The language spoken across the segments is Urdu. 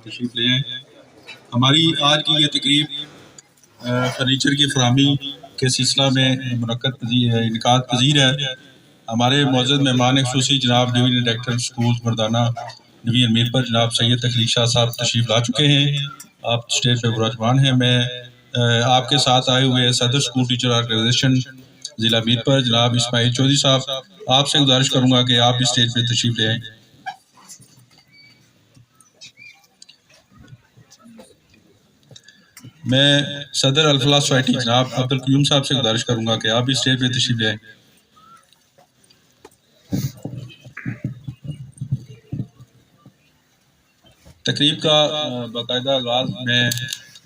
تشریف لے آئیں۔ ہماری آج کی یہ تقریب فرنیچر کی فراہمی کے سلسلہ میں انعقاد پذیر ہے۔ ہمارے معزز مہمان خصوصی جناب ڈویژن ڈائریکٹر اسکول مردانہ ڈویژن میرپور جناب سید تقلید شاہ صاحب تشریف لا چکے ہیں۔ آپ اسٹیج پہ براجمان ہیں۔ میں آپ کے ساتھ آئے ہوئے صدر اسکول ٹیچر آرگنائزیشن ضلع میرپور جناب اسماعیل چودھری صاحب، آپ سے گزارش کروں گا کہ آپ اس اسٹیج پہ تشریف لے آئیں۔ میں صدر الفلاح سوسائٹی جناب عبدالقیوم صاحب سے گزارش کروں گا کہ آپ اس اسٹیج پہ تشریف لے آئیں۔ تقریب کا باقاعدہ آغاز میں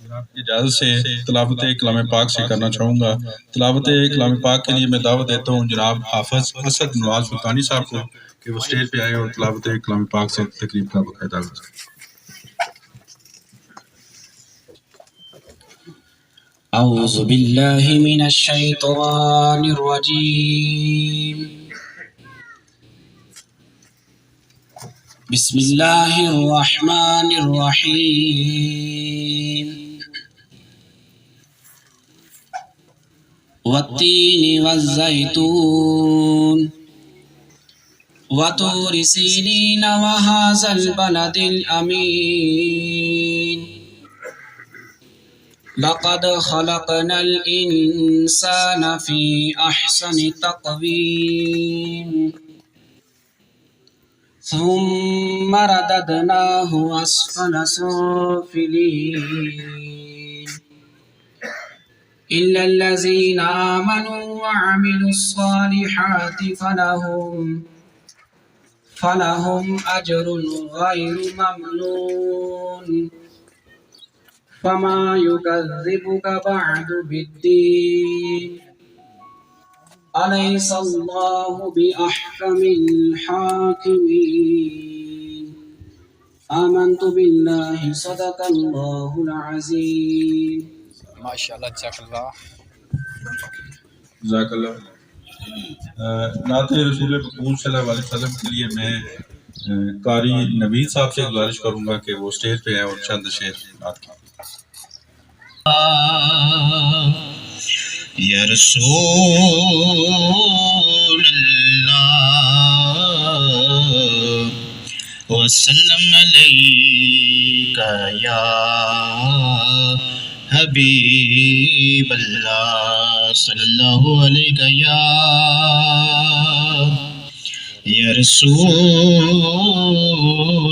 جناب کی اجازت سے تلاوت کلام پاک سے کرنا چاہوں گا۔ تلاوت کلام پاک کے لیے میں دعوت دیتا ہوں جناب حافظ اسد نواز سلطانی صاحب کو کہ وہ اسٹیج پہ آئے اور تلاوت کلام پاک سے تقریب کا باقاعدہ آغاز کریں۔ اعوذ باللہ من الشیطان الرجیم، بسم اللہ الرحمن الرحیم، والتین والزیتون وطور سینین وہذا البلد الامین، لقد خلقنا الانسان فی احسن تقویم، ثم رددناه اسفل سافلین، إلا الذين آمنوا وعملوا الصالحات فلهم أجر غير ممنون، فما يكذبك بعد بالدين، أليس الله بأحكم الحاكمين، آمنت بالله صدق الله العظيم۔ ماشاءاللہ، جزاک اللہ، جزاک اللہ۔ نعت رسول مقبول صلی اللہ علیہ وسلم کے لیے میں قاری نوید صاحب سے گزارش کروں گا کہ وہ اسٹیج پہ ہیں اور چند شعر نعت کی۔ یا رسول اللہ وسلم علیک یا حبیب اللہ صلی اللہ علیہ یا رسول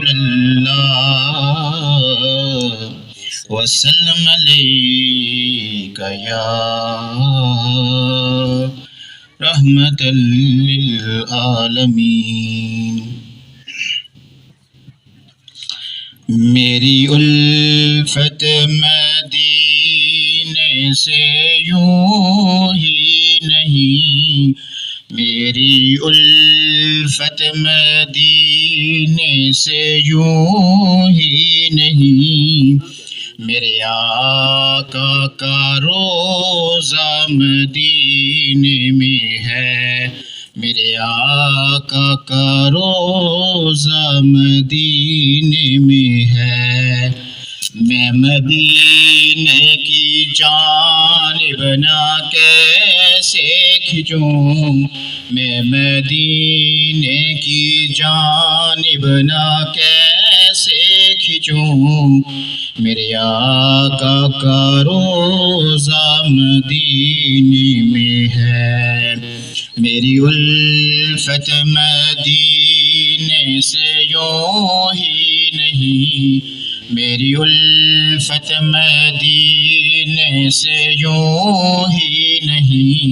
اللہ وسلم علیک یا رحمت للعالمین۔ میری الفت مدینے سے یوں ہی نہیں، میری الفت مدینے سے یوں ہی نہیں، میرے آقا کا روضہ مدینے میں ہے، میرے آقا کا روضہ مدینے میں ہے، میں مدینے کی جانب نہ کیسے کھنچوں، میں مدینے کی جانب نہ کیسے کھنچوں، میرے آقا کا روضہ مدینے میں ہے، میری الفت مدینے سے یوں ہی نہیں، میری الفت مدینے سے یوں ہی نہیں،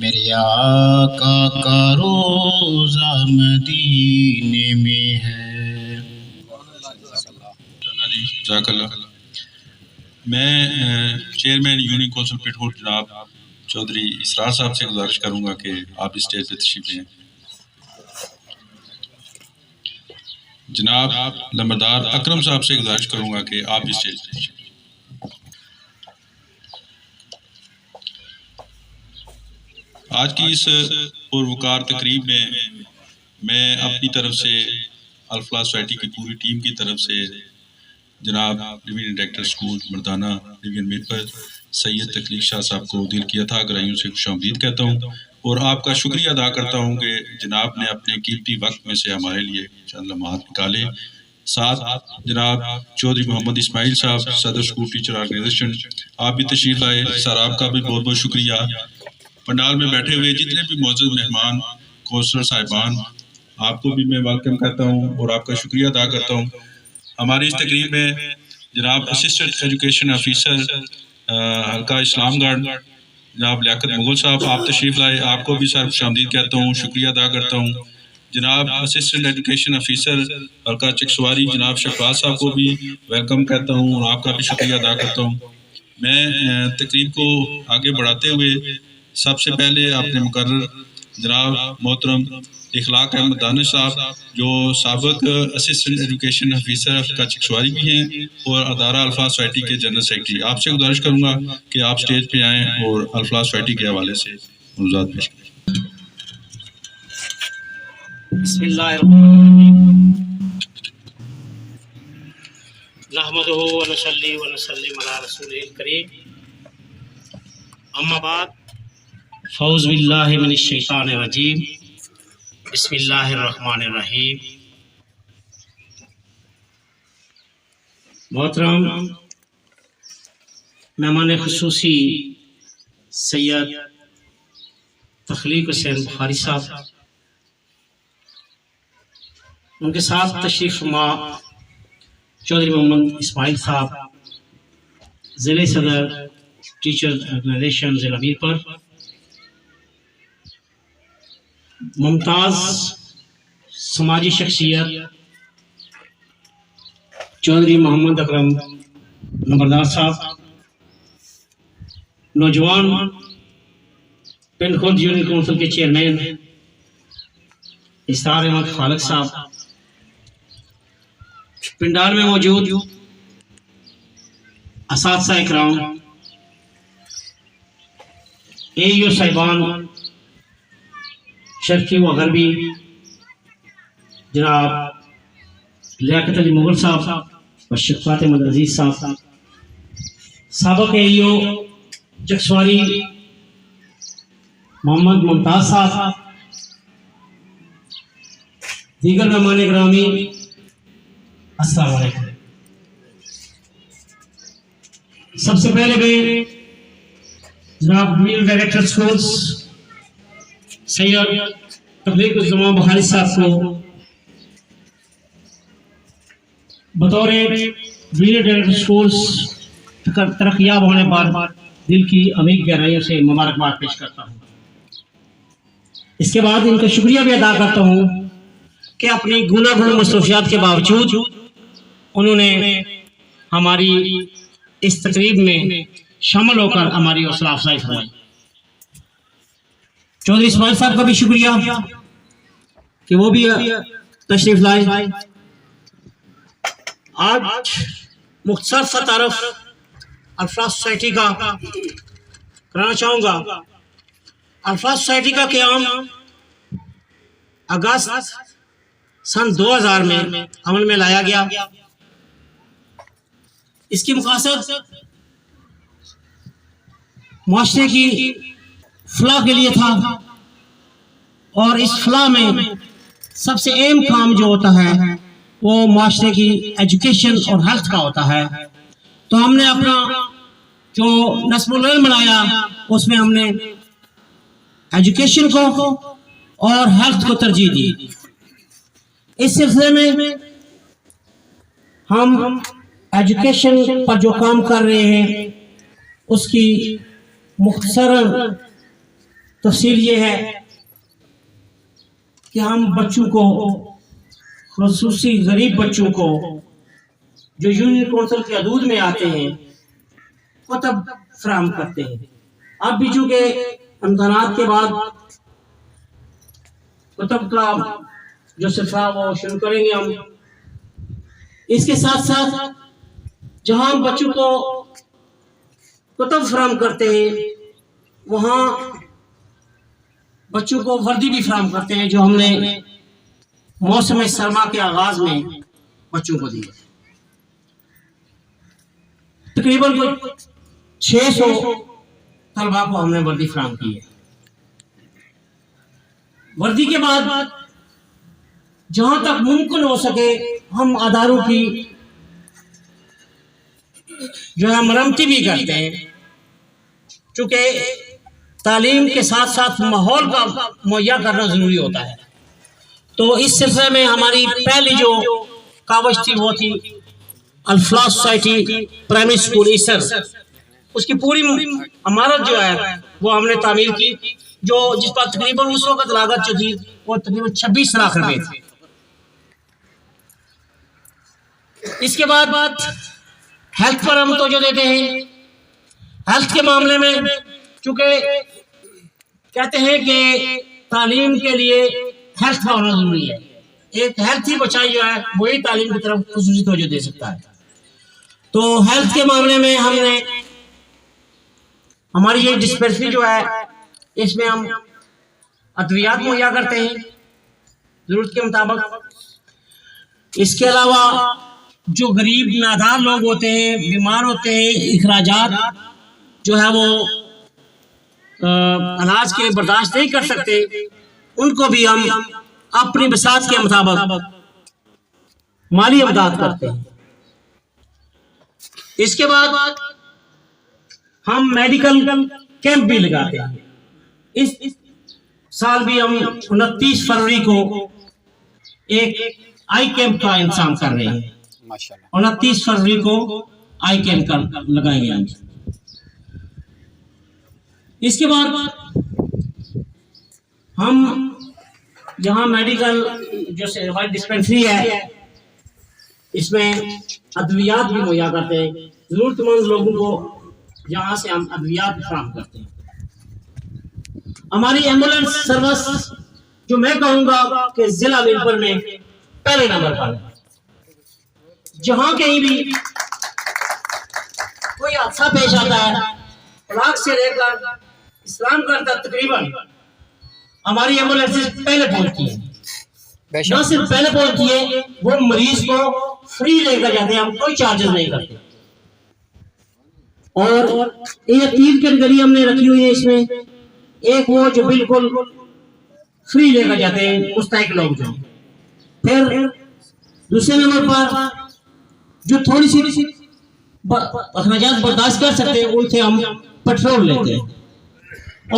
میرے آقا کا روضہ مدینے میں ہے۔ جزاک اللہ۔ میں چیئرمین یونین کونسل پٹھور جناب چودھری اسرار صاحب سے گزارش کروں گا کہ آپ اس اسٹیج پہ تشریف لیں۔ جناب لمبردار اکرم صاحب سے گزارش کروں گا کہ آپ اس اسٹیج پہ تشریف لیں۔ آج کی اس پروکار تقریب میں اپنی طرف سے الفلاح سوسائٹی کی پوری ٹیم کی طرف سے جناب ڈویژن ڈائریکٹر اسکول مردانہ ڈویژن میر پر سید تخلیق شاہ صاحب کو دل کی عطا گرائیوں سے خوش آمدید کہتا ہوں، اور آپ کا شکریہ ادا کرتا ہوں کہ جناب نے اپنے قیمتی وقت میں سے ہمارے لیے چند لمحات نکالے۔ ساتھ جناب چودھری محمد اسماعیل صاحب صدر اسکول ٹیچر آرگنائزیشن، آپ بھی تشریف لائے، سر آپ کا بھی بہت بہت شکریہ۔ پنڈال میں بیٹھے ہوئے جتنے بھی معزز مہمان کونسلر صاحبان، آپ کو بھی میں ویلکم کرتا ہوں اور آپ کا شکریہ ادا کرتا ہوں۔ ہماری اس تقریب میں جناب اسسٹنٹ ایجوکیشن آفیسر حلقہ اسلام گڑھ جناب لیاقت مغل صاحب، آپ تشریف لائے، آپ کو بھی سر خوش آمدید کہتا ہوں، شکریہ ادا کرتا ہوں۔ جناب اسسٹنٹ ایجوکیشن آفیسر حلقہ چکسواری جناب شفاعت صاحب کو بھی ویلکم کہتا ہوں اور آپ کا بھی شکریہ ادا کرتا ہوں۔ میں تقریب کو آگے بڑھاتے ہوئے سب سے پہلے اپنے مقرر جناب محترم اخلاق احمد دانش صاحب جو سابق اسسٹنٹ ایجوکیشن آفیسر حلقہ چکسواری بھی ہیں اور ادارہ الفلاح سوسائٹی کے جنرل سیکرٹری، آپ سے گزارش کروں گا کہ آپ سٹیج پہ آئیں اور الفلاح سوسائٹی کے حوالے سے موضوعات پیش کریں۔ بسم اللہ الرحمن الرحیم، نحمدہ ونصلی ونسلم علی رسولہ الکریم، اما بعد، فاعوذ باللہ من الشیطان الرجیم، بسم اللہ الرحمن الرحیم۔ محترم مہمان خصوصی سید تخلیق حسین بخاری صاحب، ان کے ساتھ تشریف فرما چودھری محمد اسماعیل صاحب، ضلع صدر ٹیچر آرگنائزیشن ضلع میر پر، ممتاز سماجی شخصیت چودھری محمد اکرم نمبردار صاحب، نوجوان پنڈ خود یونین کونسل کے چیئرمین اسرار احمد خالق صاحب، پنڈال میں موجود اساتذہ اکرام، اے یو صاحبان شرقی و غربی، جناب لیاقت علی مغل صاحب و شیخ فاطمہ عزیز صاحب، سابق اے یو چکسواری محمد ممتاز صاحب، دیگر مہمان گرامی، السلام علیکم۔ سب سے پہلے میں جناب ڈویژن ڈائریکٹر اسکولز سید تخلیق الزمان بخاری صاحب کو بطور ڈویژن ڈائریکٹر اسکولز ترقیاب ہونے پر دل کی عمیق گہرائیوں سے مبارکباد پیش کرتا ہوں۔ اس کے بعد ان کا شکریہ بھی ادا کرتا ہوں کہ اپنی گوناگون مصروفیات کے باوجود انہوں نے ہماری اس تقریب میں شامل ہو کر ہماری حوصلہ افزائی فرمائی۔ چودھری اسماعیل صاحب کا بھی شکریہ کہ وہ بھی تشریف لائے۔ آج مختصر سا تعارف الفلاح سوسائٹی کا کرانا چاہوں گا۔ الفلاح سوسائٹی کا قیام اگست سن 2000 میں عمل میں لایا گیا۔ اس کی مقاصد معاشرے کی فلاح کے لیے تھا، اور اس فلاح میں سب سے اہم کام جو ہوتا ہے وہ معاشرے کی ایجوکیشن اور ہیلتھ کا ہوتا ہے۔ تو ہم نے اپنا جو نصب العلم بنایا اس میں ہم نے ایجوکیشن کو اور ہیلتھ کو ترجیح دی۔ اس سلسلے میں ہم ایجوکیشن پر جو کام کر رہے ہیں اس کی مختصر تفصیل یہ ہے کہ ہم بچوں کو، خصوصی غریب بچوں کو جو یونین کونسل کے حدود میں آتے ہیں، کتب فراہم کرتے ہیں۔ اب بھی چونکہ امتحانات کے بعد کتب کا جو سلسلہ وہ شروع کریں گے ہم، اس کے ساتھ ساتھ جہاں ہم بچوں کو کتب فراہم کرتے ہیں وہاں بچوں کو وردی بھی فراہم کرتے ہیں جو ہم نے موسم سرما کے آغاز میں بچوں کو دی۔ تقریباً کوئی 600 طلبا کو ہم نے وردی فراہم کی ہے. وردی کے بعد جہاں تک ممکن ہو سکے ہم اداروں کی جو ہے مرمتی بھی کرتے ہیں، چونکہ تعلیم کے ساتھ ساتھ ماحول کا مہیا کرنا ضروری ہوتا ہے. تو اس سلسلے میں ہماری پہلی جو کاوش تھی وہ تھی الفلاح سوسائٹی پرائمری اسکول ایسر. اس کی پوری عمارت جو ہے وہ ہم نے تعمیر کی، جو جس پر تقریباً اس وقت لاگت جو تھی وہ تقریباً 26 لاکھ روپے تھی. اس کے بعد ہیلتھ پر ہم توجہ دیتے ہیں. ہیلتھ کے معاملے میں چونکہ کہتے ہیں کہ تعلیم کے لیے ہیلتھ کا ہونا ضروری ہے، ایک ہیلتھ ہی بچائی جو ہے وہی تعلیم کی طرف خصوصی توجہ دے سکتا ہے. تو ہیلتھ کے معاملے میں ہم نے ہماری یہ ڈسپینسری جو ہے اس میں ہم ادویات مہیا کرتے ہیں ضرورت کے مطابق. اس کے علاوہ جو غریب نادار لوگ ہوتے ہیں، بیمار ہوتے ہیں، اخراجات جو ہے وہ علاج کے برداشت نہیں کر سکتے، ان کو بھی ہم اپنی بساط کے مطابق مالی امداد کرتے ہیں. اس کے بعد ہم میڈیکل کیمپ بھی لگاتے ہیں. اس سال بھی ہم 29 فروری کو ایک آئی کیمپ کا انتظام کر رہے ہیں. 29 فروری کو آئی کیمپ لگائیں گے ہم. اس کے بعد ہم جہاں میڈیکل جو ہماری ڈسپینسری ہے اس میں ادویات بھی مہیا کرتے ہیں، ضرورت مند لوگوں کو جہاں سے ہم ادویات فراہم کرتے ہیں. ہماری ایمبولینس سروس جو میں کہوں گا کہ ضلع ویلپور میں پہلے نمبر پر ہے. جہاں کہیں بھی کوئی حادثہ پیش آتا ہے بلاک سے لے کر اسلام گڑھ تک تقریباً ہماری ایمبولینس پہلے پہنچتی ہے. نہ صرف پہلے پہنچتی ہے، وہ مریض کو فری لے کر جاتے ہیں، ہم کوئی چارجز نہیں کرتے. اور یہ 3 کیٹیگری ہم نے رکھی ہوئی ہے اس میں. ایک وہ جو بالکل فری لے کر جاتے ہیں مستحق لوگ جو، پھر دوسرے نمبر پر جو تھوڑی سی اخراجات برداشت کر سکتے ہیں ان سے ہم پیٹرول لیتے ہیں،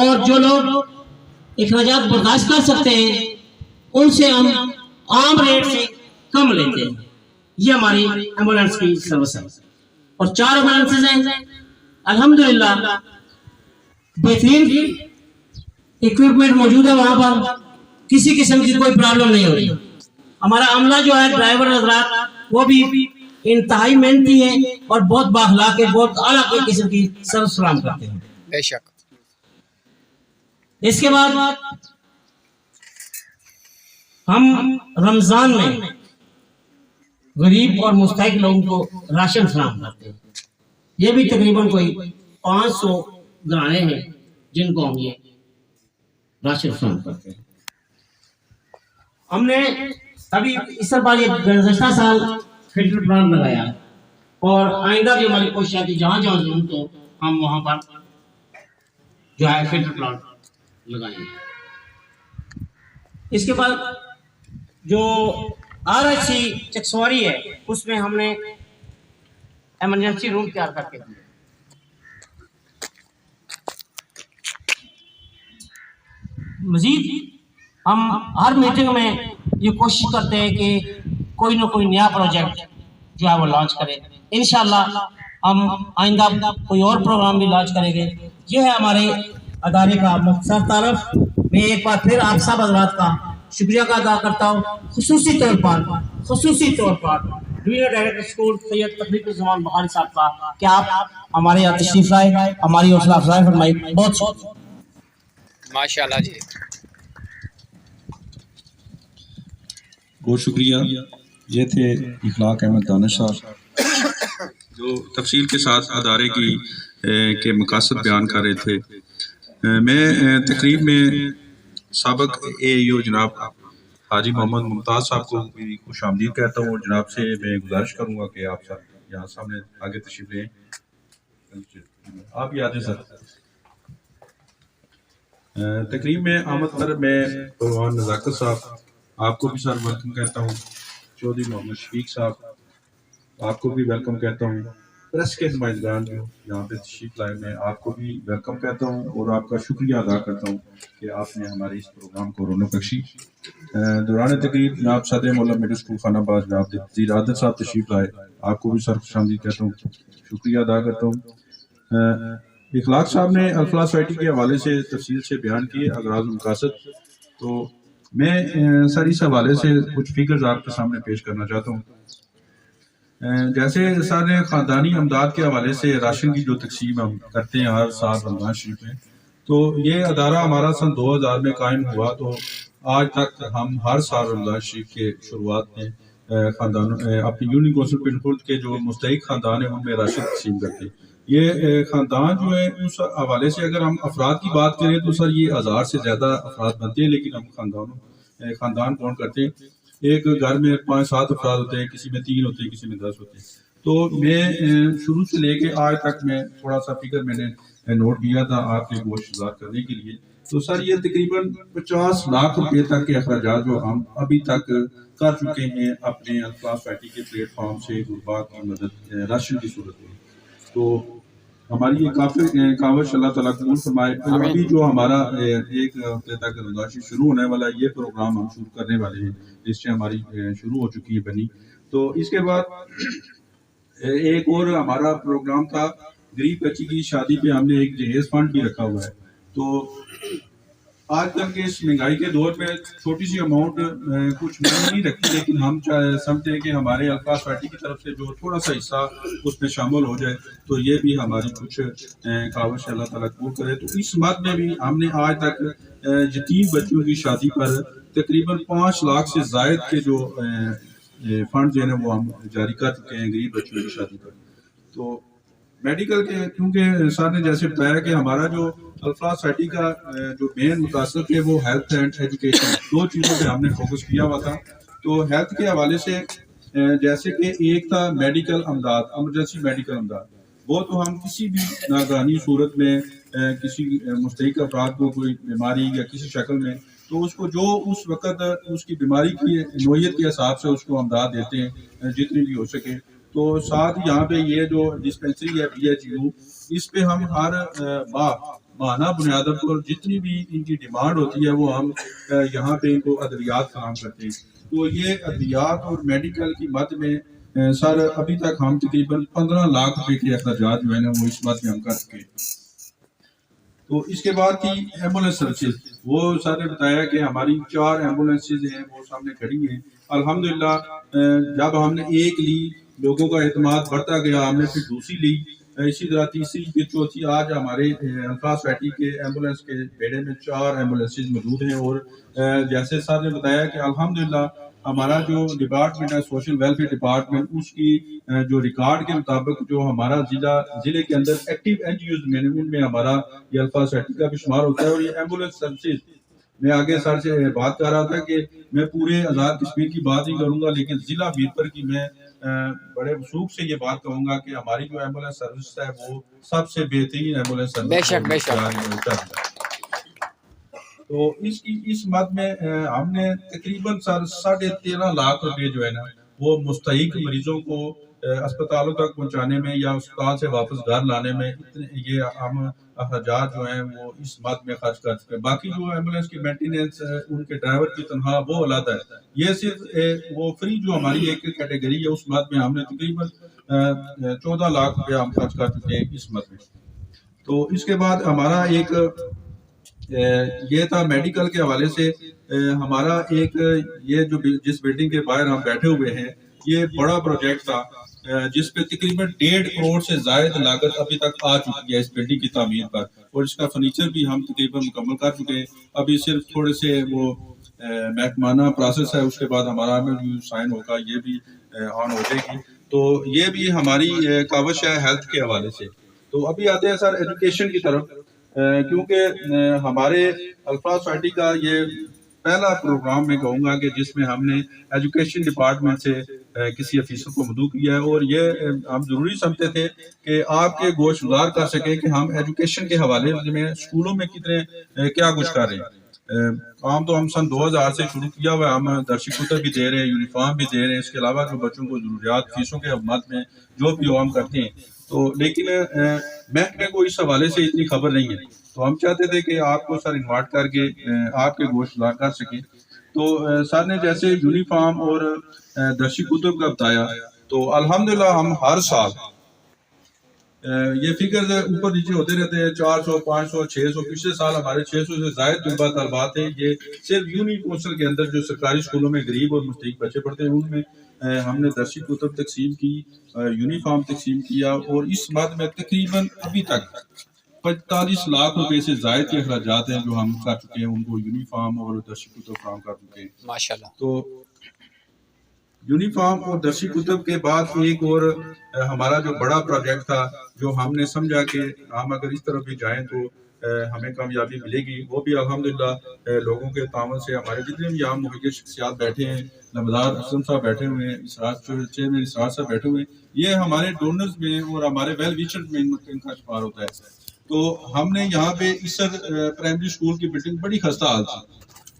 اور جو لوگ اخراجات برداشت کر سکتے ہیں ان سے ہم عام ریٹ سے کم لیتے ہیں. یہ ہماری ایمبولینس کی سروس ہے. اور 4 ایمبولینسز ہیں الحمدللہ، بہترین اکوپمنٹ موجود ہے وہاں پر، کسی قسم کی کوئی پرابلم نہیں ہو رہی. ہمارا عملہ جو ہے ڈرائیور حضرات وہ بھی انتہائی محنتی ہیں اور بہت بااخلاق ہے، بہت اعلیٰ قسم کی سروس فراہم کرتے ہیں. بے شک. اس کے بعد ہم رمضان میں غریب اور مستحق لوگوں کو راشن فراہم کرتے ہیں. یہ بھی تقریباً کوئی 500 گھرانے ہیں جن کو ہم یہ راشن فراہم کرتے ہیں. ہم نے ابھی اس بار یہ گزشتہ سال فلٹر پلانٹ لگایا، اور آئندہ بھی ہماری کوشش ہے کہ جہاں جہاں ضرورت ہو ہم وہاں پر جو ہے فلٹر پلانٹ لگائیں گے. اس کے بعد جو RHC چکسواری ہے اس میں ہم نے ایمرجنسی روم تیار کر کے دیے. مزید ہم ہر میٹنگ میں یہ کوشش کرتے ہیں کہ کوئی نہ کوئی نیا پروجیکٹ جو ہے وہ لانچ کرے. انشاءاللہ ہم آئندہ کوئی اور پروگرام بھی لانچ کریں گے. یہ ہے ہمارے ادارے کا مختصر تعارف. میں ایک بار پھر آپ سب حضرات کا شکریہ ادا کرتا ہوں، خصوصی طور پر جونیئر ڈائریکٹر اسکول سید تقریب الزمان بخاری صاحب کا کہ آپ ہمارے یہاں تشریف لائے، ہماری حوصلہ افزائی فرمائی. بہت ماشاءاللہ جی. بہت شکریہ. یہ تھے اخلاق احمد دانش صاحب جو تفصیل کے ساتھ ادارے کی کے مقاصد بیان کر رہے تھے. میں تقریب میں سابق AEO جناب حاجی محمد ممتاز صاحب کو خوش آمدید کہتا ہوں، اور جناب سے میں گزارش کروں گا کہ آپ یہاں سامنے آگے تشریف لیں. آپ ہی آتے سر. تقریب میں آمد پر میں پروان نزاکت صاحب آپ کو بھی سر ویلکم کہتا ہوں. چودھری محمد شفیق صاحب آپ کو بھی ویلکم کہتا ہوں. پریس کے نمائندگان جو یہاں پہ تشریف لائے میں آپ کو بھی ویلکم کہتا ہوں اور آپ کا شکریہ ادا کرتا ہوں کہ آپ نے ہمارے اس پروگرام کو رونق بخشی. دوران تقریب جناب صدر مولا مڈل اسکول خان آباد جناب وزیر عادل صاحب تشریف لائے. آپ کو بھی سر خوش آمدید کہتا ہوں, شکریہ ادا کرتا ہوں. اخلاق صاحب نے الفلاح سوسائٹی کے حوالے سے تفصیل سے بیان کیے اغراض و مقاصد. تو میں سر اس حوالے سے کچھ فگرز آپ کے سامنے پیش کرنا چاہتا ہوں. جیسے سر نے خاندانی امداد کے حوالے سے راشن کی جو تقسیم ہم کرتے ہیں ہر سال رمضان شریف میں, تو یہ ادارہ ہمارا سن 2000 میں قائم ہوا. تو آج تک ہم ہر سال رمضان شریف کے شروعات میں خاندانوں اپنی یونین کونسل پنڈ کے جو مستحق خاندان ہیں ان میں راشن تقسیم کرتے ہیں. یہ خاندان جو ہے اس حوالے سے اگر ہم افراد کی بات کریں تو سر یہ 1000 سے زیادہ افراد بنتے ہیں, لیکن ہم خاندان کون کرتے ہیں. ایک گھر میں 5-7 افراد ہوتے ہیں, کسی میں 3 ہوتے ہیں, کسی میں 10 ہوتے ہیں. تو میں شروع سے لے کے آج تک میں تھوڑا سا فگر میں نے نوٹ کیا تھا آپ کے گوشت گزار کرنے کے لیے. تو سر یہ تقریباً 50 لاکھ روپے تک کے اخراجات جو ہم ابھی تک کر چکے ہیں اپنے الفلاح سوسائٹی کے پلیٹ فارم سے غربا کی مدد راشن کی صورت میں. تو ہماری یہ کاوش اللہ تعالیٰ قبول فرمائے. ابھی جو ہمارا ایک ہفتے تک رمضان شروع ہونے والا یہ پروگرام ہم شروع کرنے والے ہیں, جس سے ہماری شروع ہو چکی ہے بنی. تو اس کے بعد ایک اور ہمارا پروگرام تھا غریب بچی کی شادی پہ ہم نے ایک جہیز فنڈ بھی رکھا ہوا ہے. تو آج کل کے اس مہنگائی کے دور میں چھوٹی سی اماؤنٹ کچھ نہیں رکھتی, لیکن ہم سمجھتے ہیں کہ ہمارے الفلاح سوسائٹی کی طرف سے جو تھوڑا سا حصہ اس میں شامل ہو جائے تو یہ بھی ہماری کچھ کاوش اللہ تعالیٰ قبول کرے. تو اس مد میں بھی ہم نے آج تک یتیم بچوں کی شادی پر تقریباً 5 لاکھ سے زائد کے جو فنڈ جو ہے وہ ہم جاری کر چکے ہیں غریب بچوں کی شادی پر. تو میڈیکل کے کیونکہ سر نے جیسے بتایا کہ ہمارا جو الفلاح سوسائٹی کا جو مین متاثر ہے وہ ہیلتھ اینڈ ایجوکیشن, 2 چیزوں پہ ہم نے فوکس کیا ہوا تھا. تو ہیلتھ کے حوالے سے جیسے کہ ایک تھا میڈیکل امداد, ایمرجنسی میڈیکل امداد. وہ تو ہم کسی بھی ناگہانی صورت میں کسی مستحق افراد کو کوئی بیماری یا کسی شکل میں, تو اس کو جو اس وقت اس کی بیماری کی نوعیت کے حساب سے اس کو امداد دیتے ہیں جتنی بھی ہو سکے. تو ساتھ یہاں پہ یہ جو ڈسپینسری ہے PHU, اس پہ ہم ہر ماہانہ بنیادوں پر جتنی بھی ان کی ڈیمانڈ ہوتی ہے وہ ہم یہاں پہ ان کو ادویات فراہم کرتے ہیں. تو یہ ادویات اور میڈیکل کی مد میں سر ابھی تک ہم تقریباً 15 لاکھ روپے کے اخراجات جو ہے نا وہ اس مد میں ہم کر چکے. تو اس کے بعد تھی ایمبولینس سروسز. وہ سر نے بتایا کہ ہماری 4 ایمبولینسز ہیں وہ سامنے کھڑی ہیں. الحمدللہ جب ہم نے ایک لی لوگوں کا اعتماد بڑھتا گیا, ہم نے پھر دوسری لی, اسی طرح تیسری پھر چوتھی. آج ہمارے الفلاح سوسائٹی کے ایمبولینس کے بیڑے میں 4 ایمبولینسز موجود ہیں. اور جیسے سر نے بتایا کہ الحمدللہ ہمارا جو ڈپارٹمنٹ ہے سوشل ویلفیئر ڈپارٹمنٹ, اس کی جو ریکارڈ کے مطابق جو ہمارا ضلع کے اندر ایکٹیو NGOز میں ان میں ہمارا یہ الفلاح سوسائٹی کا بھی شمار ہوتا ہے. اور یہ ایمبولینس سروسز میں آگے سر سے بات کر رہا تھا کہ میں پورے آزاد کشمیر کی بات نہیں کروں گا, لیکن ضلع میرپور کی میں بڑے وثوق سے یہ بات کہوں گا کہ ہماری جو ایمبولینس سروس ہے وہ سب سے بہترین ایمبولینس سروس. بے شک. تو اس مد میں ہم نے تقریباً 13.5 لاکھ روپے جو ہے نا وہ مستحق مریضوں کو اسپتالوں تک پہنچانے میں یا اسپتال سے واپس گھر لانے میں یہ ہم اخراجات جو ہیں وہ اس مد میں خرچ کر چکے ہیں. باقی جو ایمبولینس کی مینٹیننس ان کے ڈرائیور کی تنخواہ وہ علیحدہ ہے. یہ صرف وہ فری جو ہماری ایک کیٹیگری ہے اس مد میں ہم نے تقریباً 14 لاکھ روپے ہم خرچ کر چکے ہیں اس مد میں. تو اس کے بعد ہمارا ایک یہ تھا میڈیکل کے حوالے سے ہمارا ایک یہ جو جس بلڈنگ کے باہر ہم بیٹھے ہوئے ہیں یہ بڑا پروجیکٹ تھا جس پہ تقریباً 1.5 کروڑ سے زائد لاگت ابھی تک آ چکی ہے اس بلڈنگ کی تعمیر پر, اور اس کا فرنیچر بھی ہم تقریباً مکمل کر چکے ہیں. ابھی صرف تھوڑے سے وہ محکمانہ پروسیس ہے, اس کے بعد ہمارا سائن ہوگا, یہ بھی آن ہو جائے گی. تو یہ بھی ہماری کاوش ہے ہیلتھ کے حوالے سے. تو ابھی آتے ہیں سر ایجوکیشن کی طرف, کیونکہ ہمارے الفلاح سوسائٹی کا یہ پہلا پروگرام میں کہوں گا کہ جس میں ہم نے ایجوکیشن ڈپارٹمنٹ سے کسی افیسر کو مدعو کیا ہے، اور یہ ہم ضروری سمجھتے تھے کہ آپ کے گوش گزار کر سکیں کہ ہم ایجوکیشن کے حوالے میں اسکولوں میں کتنے کیا کچھ کر رہے ہیں۔ کام تو ہم سن 2000 سے شروع کیا ہوا ہے، ہم درسی کتب بھی دے رہے ہیں، یونیفارم بھی دے رہے ہیں، اس کے علاوہ جو بچوں کو ضروریات فیسوں کے مد میں جو بھی ہو ہم کرتے ہیں، تو لیکن محکمے کو اس حوالے سے اتنی خبر نہیں ہے، تو ہم چاہتے تھے کہ آپ کو سر انوائٹ کر کے آپ کے گوش گزار کر سکیں۔ تو سر نے جیسے یونیفارم اور درسی کتب کا بتایا، تو الحمدللہ ہم ہر سال یہ فگر اوپر نیچے ہوتے رہتے ہیں، 400 500 600، پچھلے سال ہمارے 600 سے زائد طلباء طالبات ہیں۔ یہ صرف یونی کونسل کے اندر جو سرکاری اسکولوں میں غریب اور مستحق بچے پڑھتے ہیں، ان میں ہم نے درسی کتب تقسیم کی، یونیفارم تقسیم کیا، اور اس مد میں تقریباً ابھی تک 45 لاکھ روپے سے زائد کے اخراجات ہیں جو ہم کر چکے ہیں، ان کو یونیفارم اور درسی کتب فراہم کر چکے ہیں ماشاءاللہ۔ تو یونیفارم اور درسی کتب کے بعد ایک اور ہمارا جو بڑا پروجیکٹ تھا، جو ہم نے سمجھا کہ ہم اگر اس طرف بھی جائیں تو ہمیں کامیابی ملے گی، وہ بھی الحمدللہ لوگوں کے تعاون سے ہمارے جتنے بھی عام مختص شخصیات بیٹھے ہیں، نمدار اسلم صاحب بیٹھے ہوئے ہیں، چیئرمین اسرار صاحب بیٹھے ہوئے ہیں، یہ ہمارے ڈونرز میں اور ہمارے ویل ویشرز میں ان کا شمار ہوتا ہے۔ تو ہم نے یہاں پہ اسر پرائمری اسکول کی بلڈنگ بڑی خستہ حال تھی،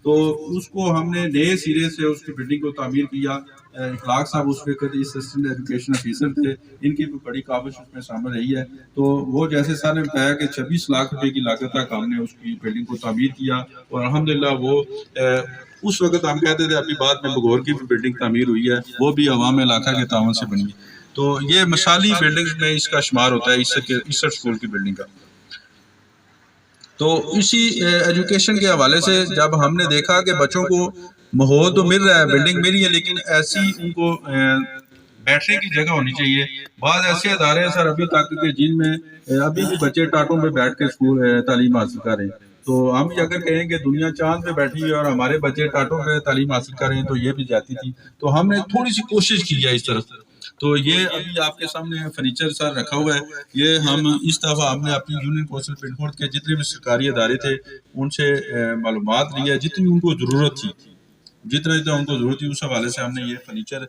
تو اس کو ہم نے نئے سرے سے اس کی بلڈنگ کو تعمیر کیا۔ اخلاق صاحب اس وقت اسسٹنٹ ایجوکیشن افیسر تھے، ان کی بھی بڑی کاوش اس میں شامل رہی ہے۔ تو وہ جیسے سر نے بتایا کہ 26 لاکھ روپے کی لاگت تک ہم نے اس کی بلڈنگ کو تعمیر کیا، اور الحمدللہ وہ اس وقت ہم کہتے تھے، ابھی بعد میں بگور کی بھی بلڈنگ تعمیر ہوئی ہے، وہ بھی عوام علاقہ کے تعاون سے بنی۔ تو یہ مثالی بلڈنگ میں اس کا شمار ہوتا ہے اسر اسکول کی بلڈنگ کا۔ تو اسی ایجوکیشن کے حوالے سے جب ہم نے دیکھا کہ بچوں کو ماحول تو مل رہا ہے، بلڈنگ ملی ہے، لیکن ایسی ان کو بیٹھنے کی جگہ ہونی چاہیے۔ بعض ایسے ادارے ہیں سر ابھی تک کہ جن میں ابھی بھی بچے ٹاٹوں پہ بیٹھ کے اسکول تعلیم حاصل کر رہے ہیں۔ تو ہم اگر کہیں کہ دنیا چاند پہ بیٹھی ہے اور ہمارے بچے ٹاٹوں پہ تعلیم حاصل کر رہے ہیں، تو یہ بھی جاتی تھی۔ تو ہم نے تھوڑی سی کوشش کی ہے اس طرف۔ تو یہ ابھی آپ کے سامنے فرنیچر سر رکھا ہوا ہے، یہ ہم اس دفعہ ہم نے اپنی یونین کونسل پنڈ کے جتنے بھی سرکاری ادارے تھے ان سے معلومات لی ہے، جتنی ان کو ضرورت تھی، جتنا ان کو ضرورت تھی اس حوالے سے ہم نے یہ فرنیچر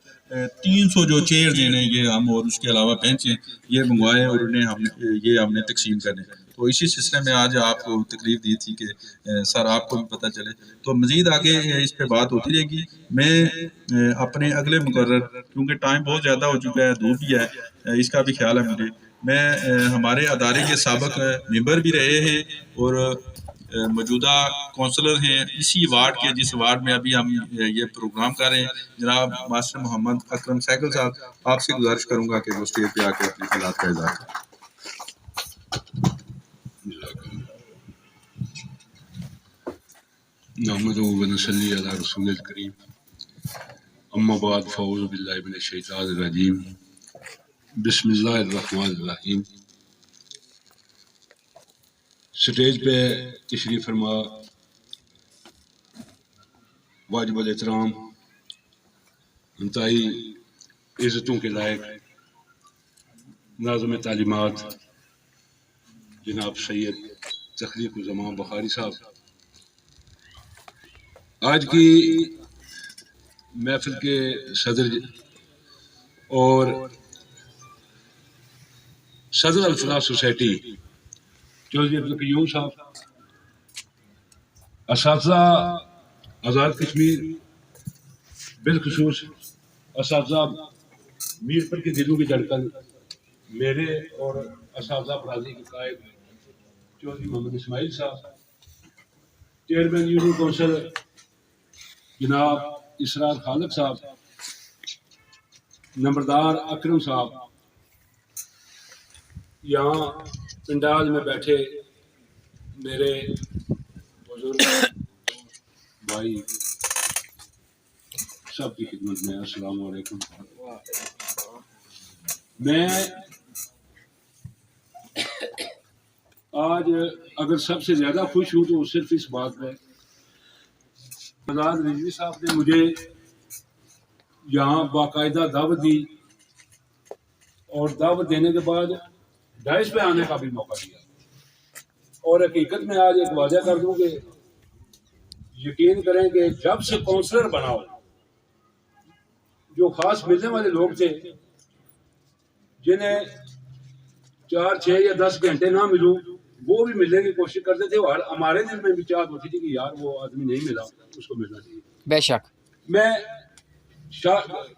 300 جو چیئر دینے یہ ہم، اور اس کے علاوہ بینچ یہ منگوائے، اور انہیں یہ ہم نے تقسیم کرنے۔ تو اسی سلسلے میں آج آپ کو تقریر دی تھی کہ سر آپ کو بھی پتہ چلے۔ تو مزید آگے اس پہ بات ہوتی رہے گی۔ میں اپنے اگلے مقرر، کیونکہ ٹائم بہت زیادہ ہو چکا ہے، دور بھی ہے، اس کا بھی خیال ہے مجھے، میں ہمارے ادارے کے سابق ممبر بھی رہے ہیں اور موجودہ کونسلر ہیں اسی وارڈ کے، جس وارڈ میں ابھی ہم یہ پروگرام کر رہے ہیں، جناب ماسٹر محمد اکرم سائیکل صاحب، آپ سے گزارش کروں گا کہ وہ اسٹیج پہ آ کے اپنے خیالات کا اظہار کریں۔ نحمده ونصلي على رسول الكريم اما بعد فاعوذ بالله من الشیطان الرجیم بسم اللہ الرحمن الرحیم۔ سٹیج پہ تشریف فرما واجب الاحترام انتہائی عزتوں کے لائق ناظم تعلیمات جناب سید تخلیق الزمان بخاری صاحب، آج کی محفل کے صدر اور صدر الفلاح سوسائٹی چودھری عبدالقیوم صاحب، اساتذہ آزاد کشمیر، بالخصوص اساتذہ میرپور کے دلوں کی دھڑکن میرے اور اساتذہ برادری کے قائد چودھری محمد اسماعیل صاحب، چیئرمین یونین کونسل جناب اسرار خالق صاحب، نمبردار اکرم صاحب، یہاں پنڈال میں بیٹھے میرے بزرگ بھائی سب کی خدمت میں السلام علیکم۔ میں آج اگر سب سے زیادہ خوش ہوں تو صرف اس بات میں آزاد رضوی صاحب نے مجھے یہاں باقاعدہ دعوت دی، اور دعوت دینے کے بعد ڈائس پہ آنے کا بھی موقع دیا، اور حقیقت میں آج ایک واضح کر دوں کہ یقین کریں کہ جب سے کونسلر بنا ہو، جو خاص ملنے والے لوگ تھے جنہیں 4, 6 یا 10 گھنٹے نہ ملوں وہ بھی ملنے کی کوشش کرتے تھے، اور ہمارے دل میں بھی چاہت ہوتی تھی کہ یار وہ آدمی نہیں ملا، اس کو ملنا چاہیے۔ بے شک میں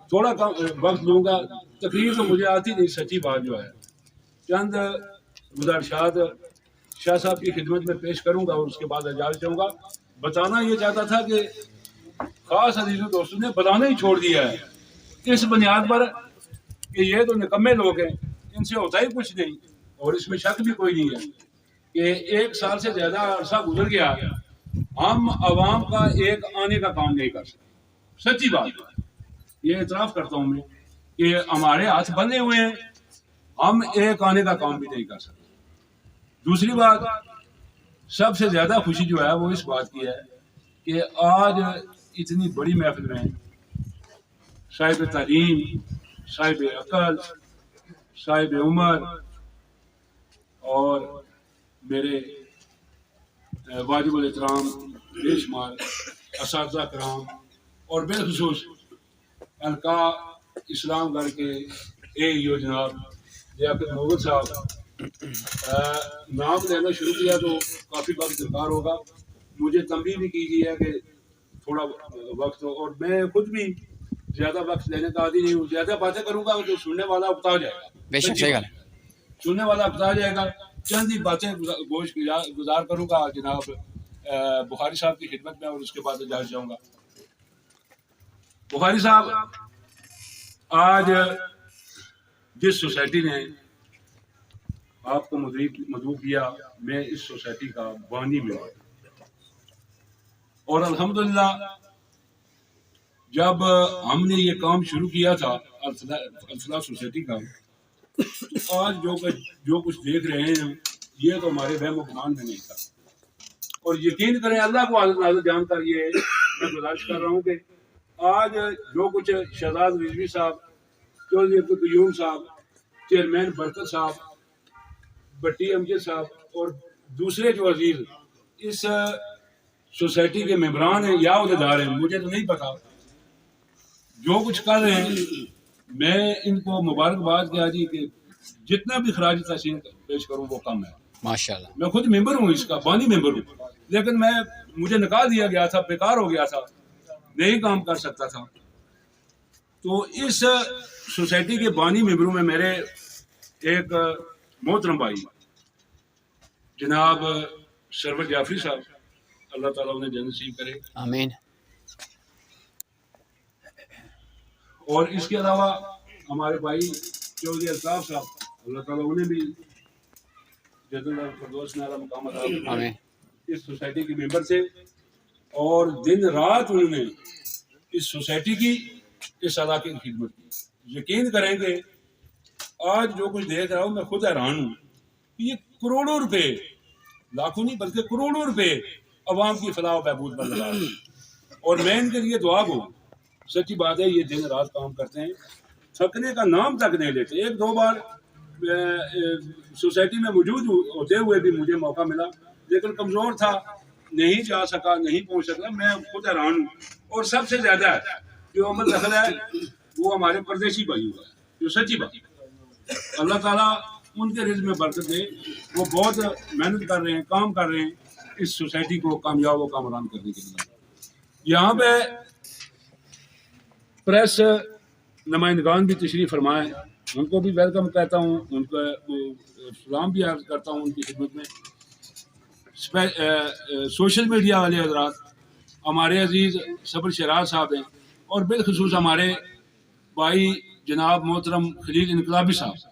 تھوڑا کم وقت لوں گا، تقریر تو مجھے آتی نہیں، سچی بات جو ہے چند گزارشات شاہ صاحب کی خدمت میں پیش کروں گا اور اس کے بعد اجازت چاہوں گا۔ بتانا یہ چاہتا تھا کہ خاص عزیزوں دوستوں نے بتانا ہی چھوڑ دیا ہے اس بنیاد پر کہ یہ تو نکمے لوگ ہیں، ان سے ہوتا ہی کچھ نہیں، اور اس میں شک بھی کوئی نہیں ہے کہ 1 سال سے زیادہ عرصہ گزر گیا، ہم عوام کا ایک آنے کا کام نہیں کر سکتے۔ سچی بات ہے، یہ اعتراف کرتا ہوں میں کہ ہمارے ہاتھ بندھے ہوئے ہیں، ہم ایک آنے کا کام بھی نہیں کر سکتے۔ دوسری بات، سب سے زیادہ خوشی جو ہے وہ اس بات کی ہے کہ آج اتنی بڑی محفل میں صاحب تعلیم، صاحب عقل، صاحب عمر اور میرے واجب الاحترام بے شمار اساتذہ کرام اور بالخصوص القاء اسلام گھر کے جناب لیاقت محمد صاحب نام لینا شروع کیا تو کافی وقت درکار ہوگا، مجھے تنبیہ بھی کی گئی ہے کہ تھوڑا وقت ہو، اور میں خود بھی زیادہ وقت لینے کا عادی نہیں ہوں، زیادہ باتیں کروں گا تو سننے والا اکتا جائے گا۔ بے شک صحیح گل ہے، سننے والا اکتا جائے گا۔ چند ہی باتیں گوش گزار کروں گا جناب بخاری صاحب کی خدمت میں، اور اس کے بعد اجازت چاہوں گا۔ بخاری صاحب، آج جس سوسائٹی نے آپ کو مدعو کیا، میں اس سوسائٹی کا بانی میں ہوں، اور الحمدللہ جب ہم نے یہ کام شروع کیا تھا الفلاح سوسائٹی کا، تو آج جو کچھ دیکھ رہے ہیں یہ تو ہمارے وہم و گمان میں نہیں تھا، اور یقین کریں اللہ کو حاضر جان کر یہ میں گزارش کر رہا ہوں کہ آج جو کچھ شہزاد رضوی صاحب، چودھری عبدالقیوم صاحب، چیئرمین برکت صاحب، بٹی امجد صاحب اور دوسرے جو عزیز اس سوسائٹی کے ممبران ہیں یا عہدیدار ہیں، مجھے تو نہیں پتا، جو کچھ کر رہے ہیں میں ان کو مبارکباد کیا جی کہ جتنا بھی خراج تحسین پیش کروں وہ کم ہے۔ ماشاءاللہ، میں خود ممبر ہوں، اس کا بانی ممبر ہوں، لیکن مجھے نکال دیا گیا تھا، بیکار ہو گیا تھا، نہیں کام کر سکتا تھا۔ تو اس سوسائٹی کے بانی ممبروں میں میرے ایک محترم بھائی جناب سرور جعفری صاحب، اللہ تعالیٰ انہیں جنت نصیب کرے، آمین۔ اور اس کے علاوہ ہمارے بھائی چودھری الطاف صاحب، اللہ تعالیٰ انہیں بھی جنت الفردوس میں اعلیٰ مقام عطا فرمائے، آمین۔ اس سوسائٹی کے ممبر تھے اور دن رات انہوں نے اس سوسائٹی کی، اس علاقے کی خدمت کی۔ یقین کریں گے آج جو کچھ دیکھ رہا ہوں میں خود حیران ہوں کہ یہ کروڑوں روپے، لاکھوں نہیں بلکہ کروڑوں روپے عوام کی فلاح و بہبود پر لگا رہے ہیں، اور میں ان کے لیے دعا گو۔ سچی بات ہے، یہ دن رات کام کرتے ہیں، تھکنے کا نام تک نہیں لیتے۔ 1-2 بار سوسائٹی میں موجود ہوتے ہوئے بھی مجھے موقع ملا، لیکن کمزور تھا، نہیں جا سکا، نہیں پہنچ سکا، میں خود حیران ہوں۔ اور سب سے زیادہ جو عمل دخل ہے وہ ہمارے پردیسی بھائیوں کا ہے، جو سچی بات ہے۔ اللہ تعالیٰ ان کے رزق میں برکت دے، وہ بہت محنت کر رہے ہیں، کام کر رہے ہیں اس سوسائٹی کو کامیاب و کامران کرنے کے لیے۔ یہاں پہ پریس نمائندگان بھی تشریف فرمائے، ان کو بھی ویلکم کہتا ہوں، ان کو سلام بھی عرض کرتا ہوں ان کی خدمت میں۔ سوشل میڈیا والے حضرات، ہمارے عزیز صبر شراز صاحب ہیں، اور بالخصوص ہمارے بھائی جناب محترم خلیل انقلابی صاحب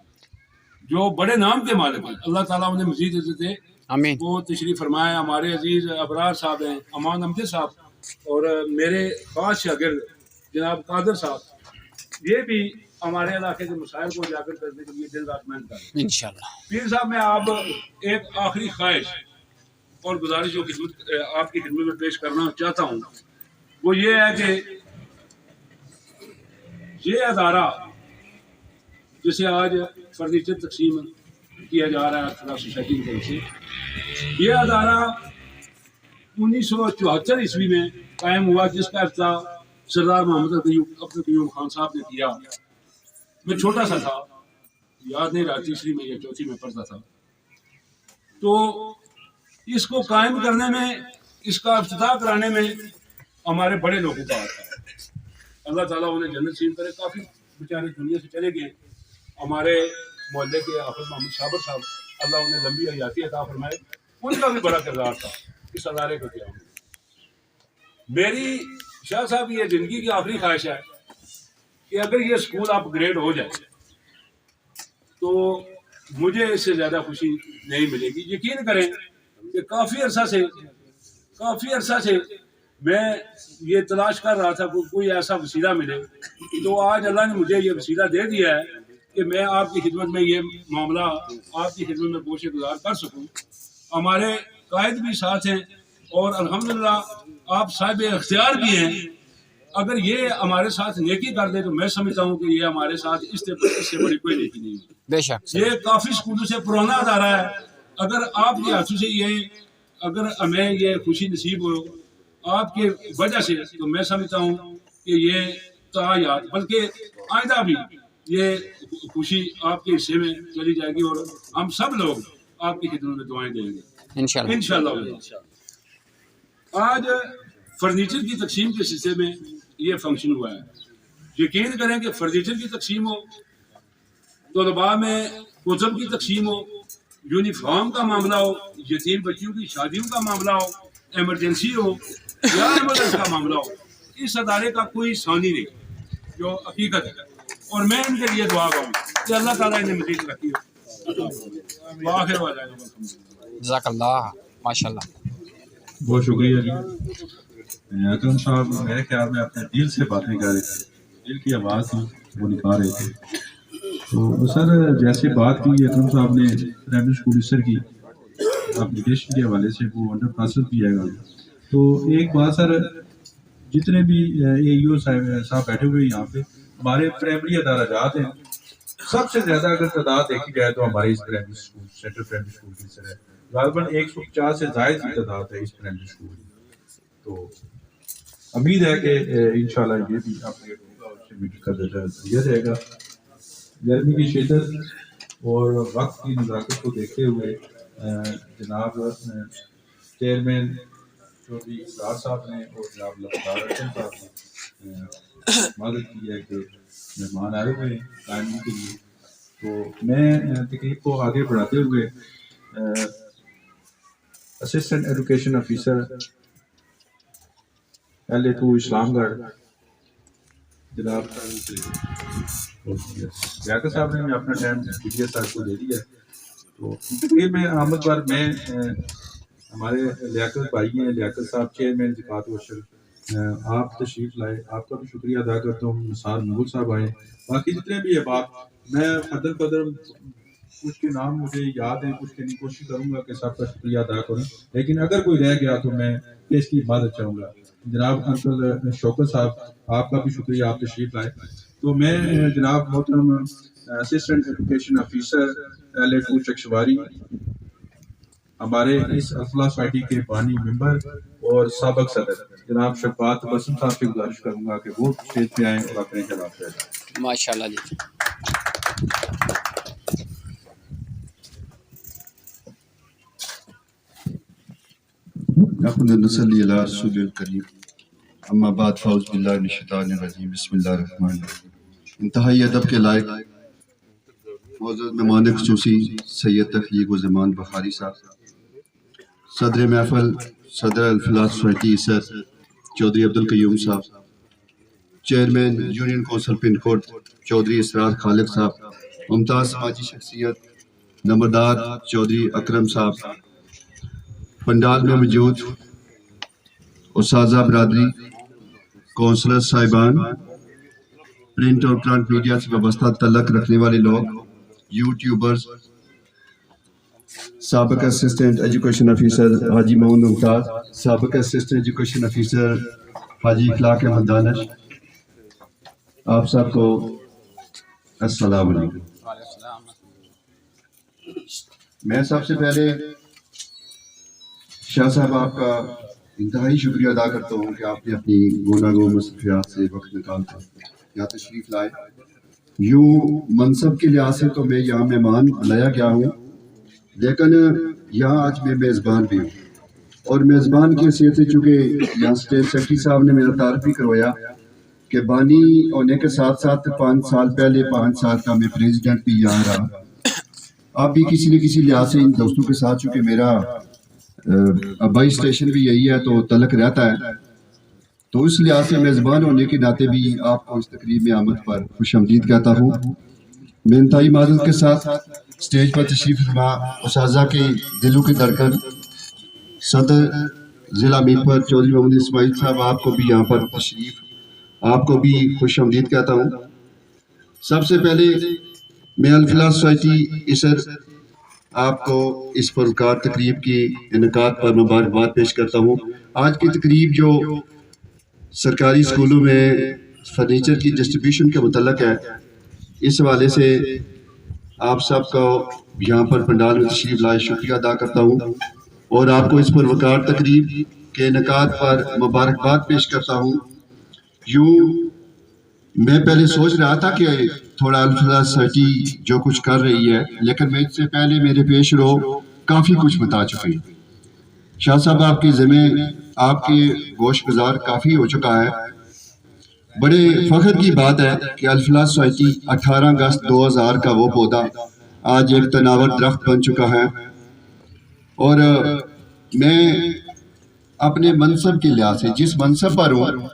جو بڑے نام کے مالک ہیں، اللہ تعالیٰ انہیں مزید عزت دے، آمین۔ وہ تشریف فرمائے۔ ہمارے عزیز ابرار صاحب ہیں، امان امجد صاحب، اور میرے خاص شاگرد جناب قادر صاحب، یہ بھی ہمارے علاقے کے مسائل کو اجاگر کرنے کے لیے دن رات محنت کر رہے ہیں۔ انشاءاللہ۔ پیر صاحب، میں آپ ایک آخری خواہش اور گزارش جو خدمت آپ کی خدمت میں پیش کرنا چاہتا ہوں، وہ یہ ہے کہ یہ ادارہ جسے آج فرنیچر تقسیم کیا جا رہا ہے الفلاح سوسائٹی کی طرف سے، یہ ادارہ 1974 عیسوی میں قائم ہوا، جس کا افتتاح سردار محمد عبد القیوم خان صاحب نے کیا. میں چھوٹا سا تھا, یاد نہیں رہا, تیسری میں یا چوتھی میں پڑھتا تھا. تو اس کو قائم کرنے میں, اس کا افتتاح کرانے میں ہمارے بڑے لوگوں کا ہاتھ تھا. اللہ تعالیٰ انہیں جنت نصیب کرے. کافی بیچارے دنیا سے چلے گئے. ہمارے محلے کے حافظ محمد صابر صاحب, اللہ انہیں لمبی حیاتی عطا فرمائے, ان کا بھی بڑا کردار تھا اس ادارے کو کیا. میری شاہ صاحب یہ زندگی کی آخری خواہش ہے کہ اگر یہ اسکول اپ گریڈ ہو جائے تو مجھے اس سے زیادہ خوشی نہیں ملے گی. یقین کریں کہ کافی عرصہ سے میں یہ تلاش کر رہا تھا کہ کوئی ایسا وسیلہ ملے. تو آج اللہ نے مجھے یہ وسیلہ دے دیا ہے کہ میں آپ کی خدمت میں یہ معاملہ آپ کی خدمت میں گوشہ گزار کر سکوں. ہمارے قائد بھی ساتھ ہیں اور الحمدللہ آپ صاحب اختیار بھی ہیں. اگر یہ ہمارے ساتھ نیکی کر دے تو میں سمجھتا ہوں کہ یہ ہمارے ساتھ اس سے بڑی کوئی نیکی نہیں ہے. بے شک یہ کافی اسکولوں سے پرانا ادارہ ہے. اگر آپ کے ہاتھوں سے اگر ہمیں یہ خوشی نصیب ہو آپ کی وجہ سے, تو میں سمجھتا ہوں کہ یہ تایات بلکہ آئندہ بھی یہ خوشی آپ کے حصے میں چلی جائے گی اور ہم سب لوگ آپ کی خدمت میں دعائیں دیں گے انشاءاللہ. آج فرنیچر کی تقسیم کے سلسلے میں یہ فنکشن ہوا ہے. یقین کریں کہ فرنیچر کی تقسیم ہو, طلباء میں کتب کی تقسیم ہو, یونیفارم کا معاملہ ہو, یتیم بچیوں کی شادیوں کا معاملہ ہو, ایمرجنسی ہو یا ایمرجنسی کا معاملہ ہو, اس ادارے کا کوئی ثانی نہیں جو حقیقت ہے. اور میں ان کے لیے دعا کروں کہ اللہ تعالیٰ انہیں مزید رکھی ہو. جزاک اللہ, ماشاء اللہ. بہت شکریہ جی. اکرم صاحب میرے خیال میں اپنے دل سے باتیں کر رہے تھے, دل کی آواز تھی وہ نکال رہے تھے. تو سر جیسے بات کی اکرم صاحب نے پرائمری اسکول اسر کی اپلیکیشن کے حوالے سے, وہ انڈر پروسیس بھی ہے گا. تو ایک بات سر, جتنے بھی اے ای او صاحب بیٹھے ہوئے یہاں پہ, ہمارے پرائمری ادارہ جات ہیں, سب سے زیادہ اگر تعداد دیکھی جائے تو ہمارے اس primary school central primary school کی سر ہے. غالباً 150 سے زائد کی تعداد ہے اس پرائمری اسکول کی. تو امید ہے کہ انشاءاللہ یہ بھی اپڈیٹ ہوگا اور اسے میٹ کا درجہ دیا جائے گا. گرمی کی شدت اور وقت کی نزاکت کو دیکھتے ہوئے جناب چیئرمین چودھری اسرار صاحب نے اور جناب لفتار اکرم صاحب نے مدد کی ہے کہ مہمان آئے ہوئے ہیں تعلیم کے لیے. تو میں تقریب کو آگے بڑھاتے ہوئے اسسٹنٹ ایجوکیشن آفیسر LA2 اسلام گڑھ جناب لیاقت صاحب نے اپنا ٹائم PDS صاحب کو دے دیا. تو تقریب میں آمد پر میں ہمارے لیاقت بھائی ہیں, لیاقت صاحب چیئرمین زکوٰۃ و عشر, آپ تشریف لائے, آپ کا بھی شکریہ ادا کرتا ہوں. نثار مغل صاحب آئے, باقی جتنے بھی احباب, میں قدر کچھ کے نام مجھے یاد ہیں, کچھ کے نہیں, کوشش کروں گا کہ سب کا شکریہ ادا کروں, لیکن اگر کوئی رہ گیا تو میں اس کی عبادت چاہوں گا. جناب انکل شوکت صاحب, آپ کا بھی شکریہ, آپ تشریف لائے. تو میں جناب محترم اسسٹنٹ ایجوکیشن آفیسر LA2 چکشواری, ہمارے اس اصلاح سوسائٹی کے بانی ممبر اور سابق صدر جناب شفاعت بسم صاحب سے گزارش کروں گا کہ وہ اسٹیج پہ آئیں اور اپنے خلاف کریں. ماشاء اللہ جی. نحمد نصلی علی رسول الکریم, اما بعد فاعوذ باللہ من الشیطان الرجیم, بسم اللہ الرحمن الرحیم. انتہائی ادب کے لائق معزز مہمان خصوصی سید تخلیق و زمان بخاری صاحب, صدر محفل صدر الفلاح سوسائٹی اسر Chaudhry Abdul Qayyum Sahib, chairman union council پن کوڈ چودھری اسرار خالق صاحب, ممتاز سماجی شخصیت نمبردار چودھری اکرم صاحب, پنڈال میں موجود اساتذہ برادری, کونسلر صاحبان, پرنٹ اور پرنٹ میڈیا سے وابستہ تعلق رکھنے والے لوگ, یوٹیوبرز, سابق اسسٹنٹ ایجوکیشن آفیسر حاجی محمد ممتاز, سابق اسسٹنٹ ایجوکیشن آفیسر حاجی اخلاق احمد دانش, آپ سب کو السلام علیکم. میں سب سے پہلے شاہ صاحب آپ کا انتہائی شکریہ ادا کرتا ہوں کہ آپ نے اپنی گوناگو مصروفیات سے وقت نکال کر یہاں تشریف لائے. یوں منصب کے لحاظ سے تو میں یہاں مہمان بلایا گیا ہوں، لیکن یہاں آج میں میزبان بھی ہوں، اور میزبان کی حیثیت سے چونکہ یہاں اسٹیٹ سیکرٹری صاحب نے میرا تعارف بھی کروایا کہ بانی ہونے کے ساتھ ساتھ 5 سال پہلے 5 سال کا میں پریزیڈنٹ بھی یہاں رہا. آپ بھی کسی نہ کسی لحاظ سے ان دوستوں کے ساتھ، چونکہ میرا آبائی اسٹیشن بھی یہی ہے تو تعلق رہتا ہے، تو اس لحاظ سے میزبان ہونے کے ناطے بھی آپ کو اس تقریب میں آمد پر خوش آمدید کہتا ہوں. میں انتہائی معذرت کے ساتھ اسٹیج پر تشریف فرما اساتذہ کے دلوں کی دھڑکن صدر ضلع میرپور چودھری محمد اسماعیل صاحب، آپ کو بھی یہاں پر تشریف، آپ کو بھی خوش آمدید کہتا ہوں. سب سے پہلے میں الفلاح سوسائٹی اسر آپ کو اس پرکار تقریب کی انعقاد پر مبارکباد پیش کرتا ہوں. آج کی تقریب جو سرکاری اسکولوں میں فرنیچر کی ڈسٹریبیوشن کے متعلق ہے، اس حوالے سے آپ سب کو یہاں پر پنڈال میں تشریف لائے شکریہ ادا کرتا ہوں، اور آپ کو اس پروکار تقریب کے انعقاد پر مبارکباد پیش کرتا ہوں. یوں میں پہلے سوچ رہا تھا کہ تھوڑا الفلاح سوسائٹی جو کچھ کر رہی ہے، لیکن میں اس سے پہلے میرے پیش رو کافی کچھ بتا چکے ہیں. شاہ صاحب آپ کی ذمہ آپ کے گوشت گزار کافی ہو چکا ہے. بڑے فخر کی بات ہے کہ الفلاح سوسائٹی 18 اگست 2000 کا وہ پودا آج ایک تناور درخت بن چکا ہے، اور میں اپنے منصب کے لحاظ سے جس منصب پر ہوں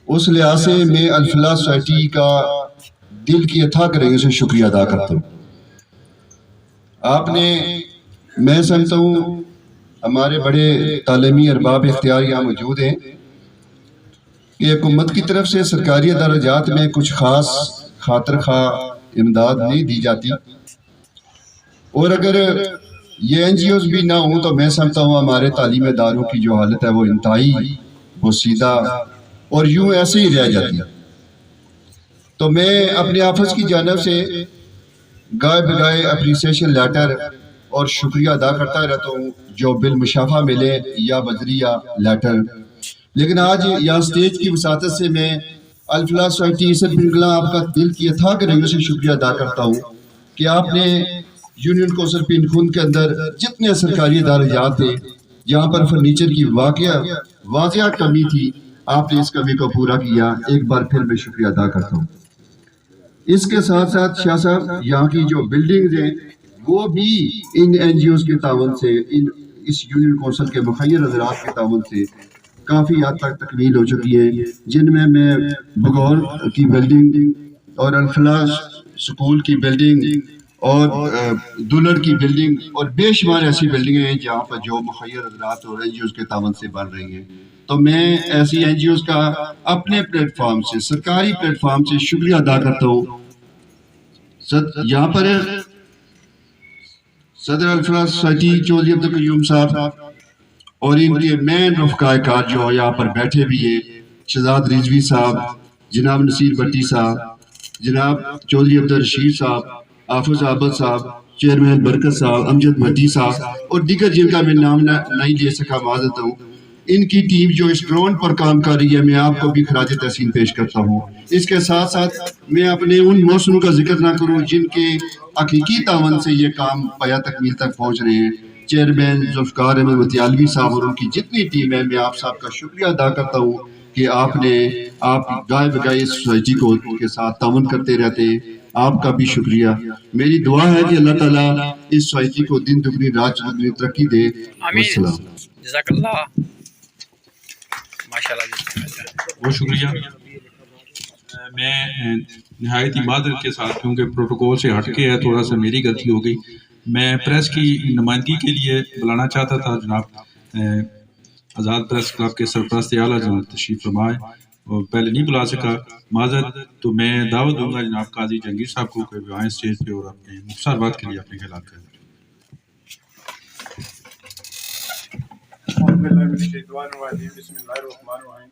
اس لحاظ سے میں الفلاح سوسائٹی کا دل کی اتھا کرنے سے شکریہ ادا کرتا ہوں. آپ نے، میں سمجھتا ہوں ہمارے بڑے تعلیمی ارباب اختیار یہاں موجود ہیں کہ حکومت کی طرف سے سرکاری ادارجات میں کچھ خاص خاطر خواہ امداد نہیں دی جاتی، اور اگر یہ این جی اوز بھی نہ ہوں تو میں سمجھتا ہوں ہمارے تعلیمی اداروں کی جو حالت ہے وہ انتہائی بوسیدہ اور یوں ایسے ہی رہ جاتی ہے. تو میں اپنے آفس کی جانب سے گائے بگائے اپریسیشن لیٹر اور شکریہ ادا کرتا رہتا ہوں جو بالمشافہ ملے یا بذریعہ لیٹر. لیکن آج یہاں اسٹیج کی وساطت سے میں الفلاح سوسائٹی اسر پنگلا آپ کا دل کی اتھا کرنے سے شکریہ ادا کرتا ہوں کہ آپ نے یونین کوسل پنڈ خند کے اندر جتنے سرکاری ادارجات تھے جہاں پر فرنیچر کی واضح کمی تھی، آپ نے اس کمی کو پورا کیا. ایک بار پھر میں شکریہ ادا کرتا ہوں. اس کے ساتھ ساتھ شاہ صاحب یہاں کی جو بلڈنگز ہیں وہ بھی ان این جی اوز کے تعاون سے، اس یونین کونسل کے مخیر حضرات کے تعاون سے کافی حد تک تکمیل ہو چکی ہے، جن میں بغور کی بلڈنگ اور الفلاح سکول کی بلڈنگ اور دولر کی بلڈنگ اور بے شمار ایسی بلڈنگیں ہیں جہاں پر جو مخیر حضرات اور این جی اوز کے تعاون سے بن رہی ہیں. تو میں ایسی این جی اوز کا اپنے پلیٹ فارم سے، سرکاری پلیٹ فارم سے شکریہ ادا کرتا ہوں. یہاں پر صدر الفلاح سوسائٹی چودھری عبدالقیوم صاحب اور ان کے مین رفقائے کار جو یہاں پر بیٹھے بھی ہیں، شہزاد رضوی صاحب، جناب نصیر بٹی صاحب، جناب چودھری عبدالرشید صاحب، حافظ عابد صاحب، چیئرمین برکت صاحب، امجد بھٹی صاحب اور دیگر جن کا میں نام نہیں لے سکا معذرت ہوں. ان کی ٹیم جو اس گراؤنڈ پر کام کر رہی ہے، میں آپ کو بھی خراج تحسین پیش کرتا ہوں. اس کے ساتھ ساتھ میں اپنے ان محسنوں کا ذکر نہ کروں جن کے حقیقی تعاون سے یہ کام پایا تکمیل تک پہنچ رہے ہیں. چیئرمین ذوالفقار احمد متیالوی صاحب اور ان کی جتنی ٹیم ہے، میں آپ صاحب کا شکریہ ادا کرتا ہوں کہ آپ گائے بگائے اس سوسائٹی کو کے ساتھ تعاون کرتے رہتے ہیں. آپ کا بھی شکریہ. میری دعا ہے کہ اللہ تعالیٰ اس سوسائٹی کو دن دگنی رات چگنی ترقی دے. والسلام. جزاک اللہ، ماشاءاللہ. بہت شکریہ. میں نہایت ہی معذرت کے ساتھ، کیونکہ پروٹوکول سے ہٹ کے ہے، تھوڑا سا میری غلطی ہو گئی. میں پریس کی نمائندگی کے لیے بلانا چاہتا تھا جناب آزاد پریس کلب کے سرپرست اعلیٰ جناب تشریف فرمائے، اور پہلے نہیں بلا سکا، معذرت. تو میں دعوت دوں گا جناب قاضی جہانگیر صاحب کو کہ وہ آئیں اسٹیج پہ اور اپنے مختصر بات کے لیے اپنے خیالات کریں. بسم اللہ الرحمن الرحیم.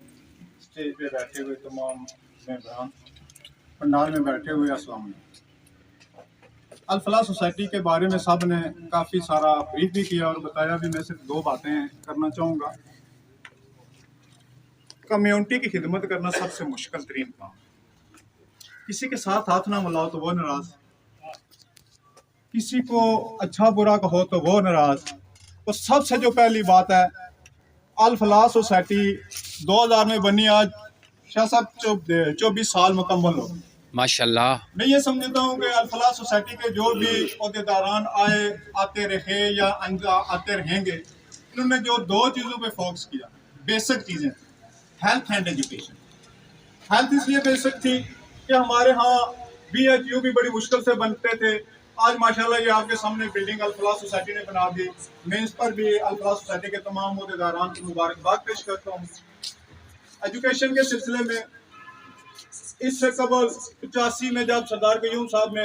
اسٹیج پہ بیٹھے ہوئے تمام مہمان، پنڈال میں بیٹھے ہوئے، السلام علیکم. الفلاح سوسائٹی کے بارے میں سب نے کافی سارا بریف بھی کیا اور بتایا بھی. میں صرف 2 باتیں کرنا چاہوں گا. کمیونٹی کی خدمت کرنا سب سے مشکل ترین کام. کسی کے ساتھ ہاتھ نہ ملاؤ تو وہ ناراض, کسی کو اچھا برا کہو تو وہ ناراض. تو سب سے جو پہلی بات ہے, الفلاح سوسائٹی 2000 میں بنی, آج شاہ صاحب 24 سال مکمل ہو. ماشاءاللہ. میں یہ سمجھتا ہوں کہ الفلاح سوسائٹی کے جو بھی عہدیداران آتے رہے یا آتے رہیں گے, انہوں نے جو 2 چیزوں پہ فوکس کیا, بیسک چیزیں, ہیلتھ اینڈ ایجوکیشن. ہیلتھ اس لیے بیسک تھی کہ ہمارے ہاں BHU بھی بڑی مشکل سے بنتے تھے. آج ماشاءاللہ یہ آپ کے سامنے بلڈنگ الفلاح سوسائٹی نے بنا دی. میں اس پر بھی الفلاح سوسائٹی کے تمام عہدیداران کو مبارکباد پیش کرتا ہوں. ایجوکیشن کے سلسلے میں اس سے قبل 85 میں جب سردار قیوم صاحب نے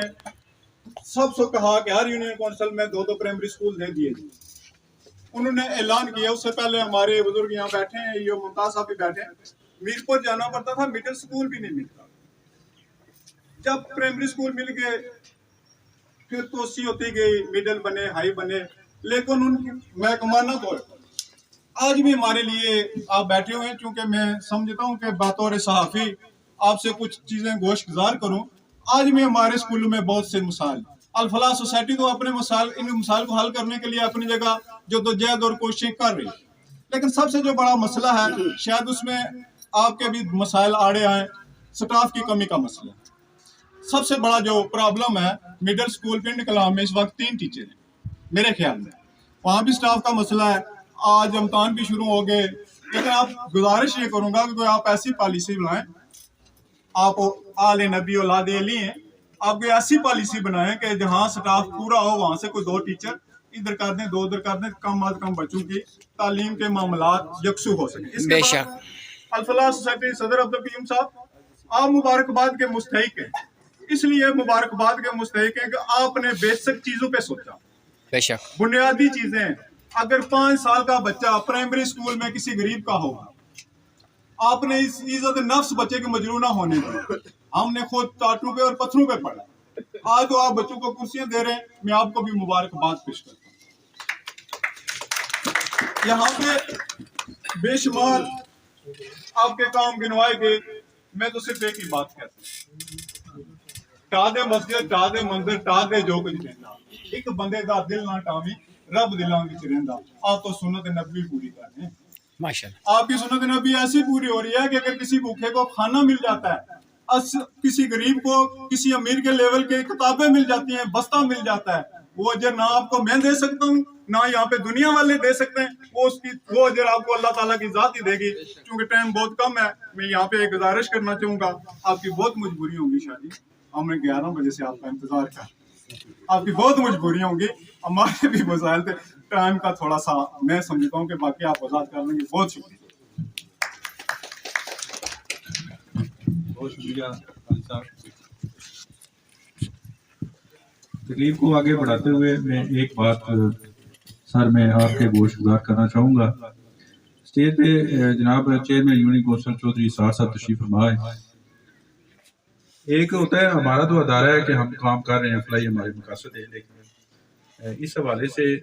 سب سے کہا کہ ہر یونین کونسل میں 2 پرائمری سکول دے دیے, انہوں نے اعلان کیا. اس سے پہلے ہمارے بزرگ یہاں بیٹھے ہیں, یہ ممتاز صاحب بھی بیٹھے ہیں, میر پور جانا پڑتا تھا, مڈل سکول بھی نہیں ملتا. جب پرائمری سکول مل گئے پھر توسیع ہوتی گئی, مڈل بنے, ہائی بنے, لیکن میں کمانا تو آج بھی ہمارے لیے آپ بیٹھے ہوئے ہیں. چونکہ میں سمجھتا ہوں کہ بطور صحافی آپ سے کچھ چیزیں گوش گزار کروں. آج بھی ہمارے اسکولوں میں بہت سے مسائل, الفلاح سوسائٹی تو اپنے ان مسائل کو حل کرنے کے لیے اپنی جگہ جدوجہد اور کوششیں کر رہی ہے, لیکن سب سے جو بڑا مسئلہ ہے, شاید اس میں آپ کے بھی مسائل آڑے آئیں, سٹاف کی کمی کا مسئلہ. سب سے بڑا جو پرابلم ہے, مڈل سکول پنڈ کلام میں اس وقت 3 ٹیچر ہیں میرے خیال میں, وہاں بھی سٹاف کا مسئلہ ہے. آج امتحان بھی شروع ہو گئے, لیکن آپ گزارش یہ کروں گا کہ کوئی آپ ایسی پالیسی بنائیں, آپ آل نبی اولاد علی ہیں, آپ کوئی ایسی پالیسی بنائیں کہ جہاں سٹاف پورا ہو وہاں سے کوئی 2 ٹیچر ادھر کر دیں, 2 ادھر کر دیں, کم از کم بچوں کی تعلیم کے معاملات یکسو ہو سکیں. اس کے بعد الفلاح سوسائٹی صدر عبدالقیوم صاحب, آپ مبارکباد کے مستحق ہیں. اس لیے مبارکباد کے مستحق ہیں کہ آپ نے بیسک چیزوں پہ سوچا, بنیادی چیزیں. اگر 5 سال کا بچہ پرائمری سکول میں کسی غریب کا ہوگا, آپ نے اس عزت نفس بچے کے مجروح نہ ہونے دی. ہم نے خود ٹاٹو پہ اور پتھروں پہ پڑھا, آج تو آپ بچوں کو کرسیاں دے رہے ہیں. میں آپ کو بھی مبارکباد پیش کرتا ہوں. یہاں پہ بے شمار آپ کے کام گنوائے گئے, میں تو صرف ایک ہی بات کہتا ہوں, ٹا دے مسجد, ٹا دے مندر, ٹا دے جو کچھ دینا, ایک بندے کا دل نہ ٹاوی, رب دلاں وچ رہندا. آپ تو سنت نبوی پوری کر رہے ہیں ماشاءاللہ. آپ کی سنت نبی ایسی پوری ہو رہی ہے کہ اگر کسی بھوکے کو کھانا مل جاتا ہے, کسی غریب کو کسی امیر کے لیول کے کتابیں مل جاتی ہیں, بستہ مل جاتا ہے, وہ اجر نہ آپ کو میں دے سکتا ہوں نہ یہاں پہ دنیا والے دے سکتے ہیں. وہ اجر آپ کو اللہ تعالیٰ کی ذات ہی دے گی. چونکہ ٹائم بہت کم ہے, میں یہاں پہ ایک گزارش کرنا چاہوں گا. آپ کی بہت مجبوری ہوں گی شاہ جی, ہم نے 11 بجے سے آپ کا انتظار کر, آپ کی بہت مجبوریاں ہوں گی, ہمارے بھی مسائل تھے. ٹائم کا تھوڑا سا میں سمجھتا ہوں کہ باقی آپ وضاحت کر لیں گے. بہت شکریہ. بہت شکریہ صاحب. تقریب کو آگے بڑھاتے ہوئے میں ایک بات سر میں آپ کے گوش گزار کرنا چاہوں گا. اسٹیج پہ جناب چیئرمین یونین کونسل چودھری اسرار صاحب تشریف فرما ہے. ایک ہوتا ہے ہمارا تو ادارہ ہے کہ ہم کام کر رہے ہیں, فلائی ہمارے مقاصد ہے, لیکن اس حوالے سے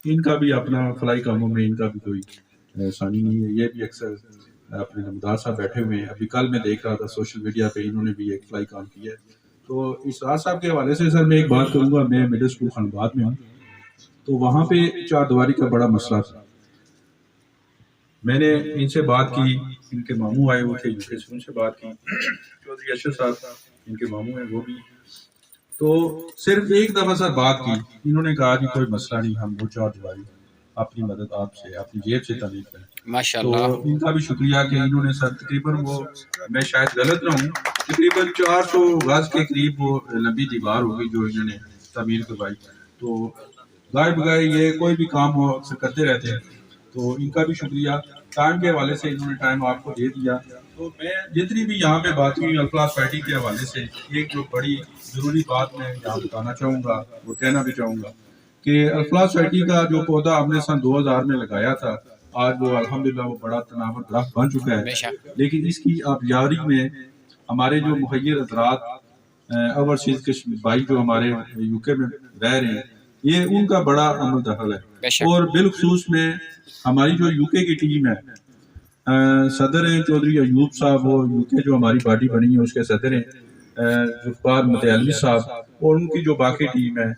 ان کا بھی اپنا فلائی کاموں میں ان کا بھی کوئی ثانی نہیں ہے. یہ بھی اکثر اپنے نمودار صاحب بیٹھے ہوئے ہیں. ابھی کل میں دیکھ رہا تھا سوشل میڈیا پہ انہوں نے بھی ایک فلائی کام کیا ہے. تو اسرار صاحب کے حوالے سے سر میں ایک بات کروں گا. میں مڈل اسکول خانباد میں ہوں, تو وہاں پہ 4 دیواری کا بڑا مسئلہ تھا. میں نے ان سے بات کی, ان کے ماموں آئے ہوئے تھے یو کے سے, ان سے بات کی. چودھری اشرف صاحب ان کے ماموں ہیں وہ بھی, تو صرف ایک دفعہ سر بات کی, انہوں نے کہا کہ کوئی مسئلہ نہیں, ہم وہ 4 دیواری اپنی مدد آپ سے اپنی جیب سے تعمیر کریں. ماشاءاللہ. تو ان کا بھی شکریہ کہ انہوں نے سر تقریباً وہ, میں شاید غلط نہ ہوں, تقریباً 400 گز کے قریب وہ لمبی دیوار ہوگی جو انہوں نے تعمیر کروائی. تو گائے بگائے یہ کوئی بھی کام وہ اکثر کرتے رہتے ہیں, تو ان کا بھی شکریہ. ٹائم کے حوالے سے انہوں نے ٹائم آپ کو دے دیا. تو میں جتنی بھی یہاں پہ بات ہوئی الفلاح سوسائٹی کے حوالے سے, ایک جو بڑی ضروری بات میں یہاں بتانا چاہوں گا, وہ کہنا بھی چاہوں گا کہ الفلاح سوسائٹی کا جو پودا ہم نے سن 2000 میں لگایا تھا, آج وہ الحمدللہ وہ بڑا تناور درخت بن چکا ہے. لیکن اس کی ابیاری میں ہمارے جو مخیر حضرات اوورسیز کے بھائی جو ہمارے یو کے میں رہ رہے ہیں, یہ ان کا بڑا عمل دخل ہے. اور بالخصوص میں ہماری جو یو کے کی ٹیم ہے, صدر ہیں چودھری ایوب صاحب، وہ یو کے جو ہماری باڈی بنی ہے اس کے صدر ہیں، ذوالفقار مطیعلوی صاحب، اور ان کی جو باقی ٹیم ہے،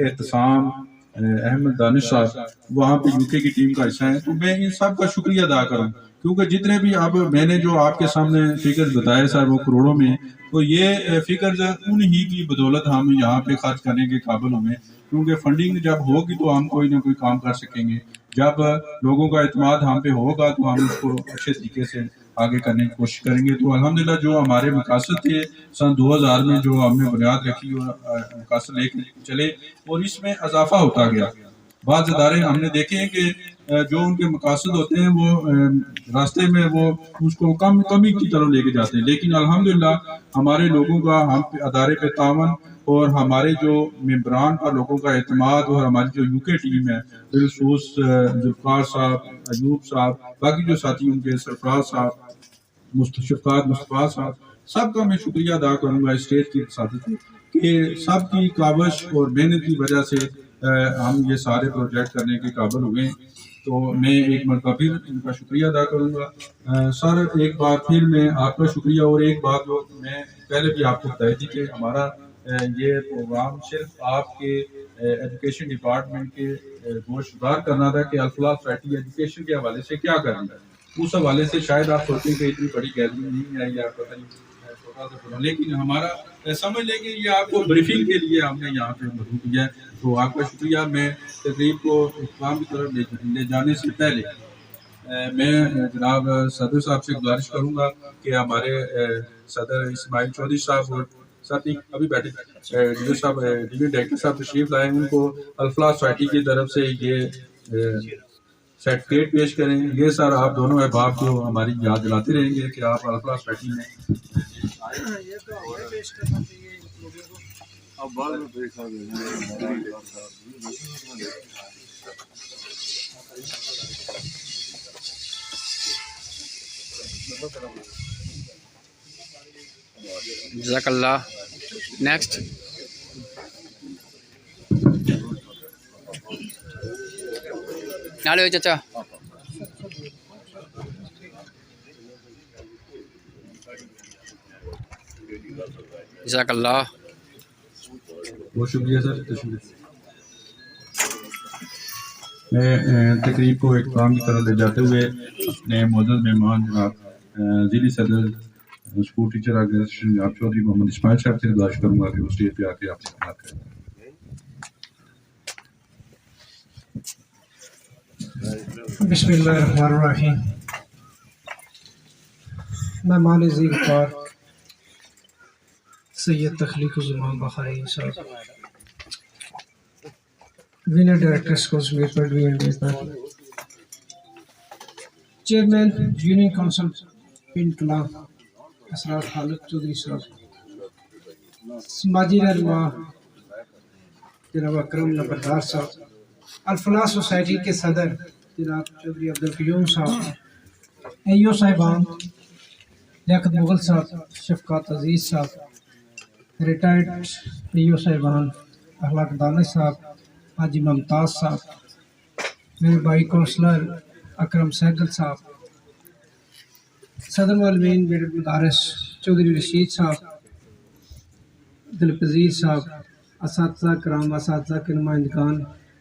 احتسام احمد دانش صاحب وہاں پہ یو کے کی ٹیم کا حصہ ہیں، تو میں ان سب کا شکریہ ادا کروں، کیونکہ جتنے بھی اب میں نے جو آپ کے سامنے فگرز بتائے سر وہ کروڑوں میں، تو یہ فگرز انہی کی بدولت ہم یہاں پہ خرچ کرنے کے قابل ہوئے، کیونکہ فنڈنگ جب ہوگی تو ہم کوئی نہ کوئی کام کر سکیں گے، جب لوگوں کا اعتماد ہم پہ ہوگا تو ہم اس کو اچھے طریقے سے آگے کرنے کی کوشش کریں گے۔ تو الحمدللہ جو ہمارے مقاصد تھے سن 2000 میں جو ہم نے بنیاد رکھی اور مقاصد لے کے چلے، اور اس میں اضافہ ہوتا گیا۔ بعض ادارے ہم نے دیکھے ہیں کہ جو ان کے مقاصد ہوتے ہیں وہ راستے میں وہ اس کو کمی کی طرف لے کے جاتے ہیں، لیکن الحمدللہ ہمارے لوگوں کا ہم ادارے پہ تعاون اور ہمارے جو ممبران پر لوگوں کا اعتماد اور ہماری جو یو کے ٹیم ہے بالخصوص ذوالفقار صاحب، ایوب صاحب، باقی جو ساتھی ان کے سرفراز صاحب، شفقات مصطفیٰ صاحب، سب کا میں شکریہ ادا کروں گا اسٹیج کے ساتھی کو کہ سب کی کاوش اور محنت کی وجہ سے ہم یہ سارے پروجیکٹ کرنے کے قابل ہوئے ہیں۔ تو میں ایک مرتبہ پھر ان کا شکریہ ادا کروں گا۔ سر ایک بار پھر میں آپ کا شکریہ، اور ایک بات جو میں پہلے بھی آپ کو بتائی تھی کہ ہمارا یہ پروگرام صرف آپ کے ایجوکیشن ڈپارٹمنٹ کے گوشت گزار کرنا تھا کہ الفلاح سوسائٹی ایجوکیشن کے حوالے سے کیا کر رہی ہے، اس حوالے سے شاید آپ سوچیں کہ اتنی بڑی گیدرنگ نہیں آئی، آپ پتہ نہیں چھوٹا سا بنا، لیکن ہمارا سمجھ لیں کہ یہ آپ کو بریفنگ کے لیے ہم نے یہاں پہ مدعو کیا ہے۔ تو آپ کا شکریہ۔ میں تقریب کو اختتام کی طرف لے جانے سے پہلے میں جناب صدر صاحب سے گزارش کروں گا کہ ہمارے صدر اسماعیل چودھری صاحب اور ساتھی ابھی بیٹھے ڈویژن ڈائریکٹر صاحب تشریف لائیں، ان کو الفلاح سوسائٹی کی طرف سے یہ سرٹیفکیٹ پیش کریں۔ یہ سر آپ دونوں احباب کو ہماری یاد دلاتے رہیں گے کہ آپ الفلاح سوسائٹی میں جزاک اللہ۔ نیکسٹ نالے چچا جزاک اللہ۔ بہت شکریہ سر، تشریف۔ میں تقریب کو اختتام کی طرف لے جاتے ہوئے اپنے معزز مہمان جناب ضلعی صدر اسکول ٹیچر آرگنائزیشن جناب چودھری محمد اسماعیل صاحب سے گزارش کروں گا کہ وہ اسٹیج پہ آ کے آپ سے بات کریں۔ بسم اللہ الرحمن الرحیم۔ مہمان عزیز پر سید تخلیق الزمان بخاری صاحب، ونر ڈائریکٹر اسکول سمیت پر چیئرمین یونین کونسل پنڈ کلاں اسرار خالد چودھری صاحب، سماجی رہنما جناب اکرم نمبردار صاحب، الفلاح سوسائٹی کے صدر جناب چودھری عبدالقیوم صاحب، ایو صاحبان، لیاقت مغل صاحب، شفقات عزیز صاحب، ریٹائرڈ ایو صاحبان، اخلاق دانش صاحب، حاجی ممتاز صاحب، میرے بھائی کونسلر اکرم سہگل صاحب، صدر معلمین میرے مدارس چودھری رشید صاحب، دلپذیر صاحب، اساتذہ کرام، اساتذہ کے نمائندگان،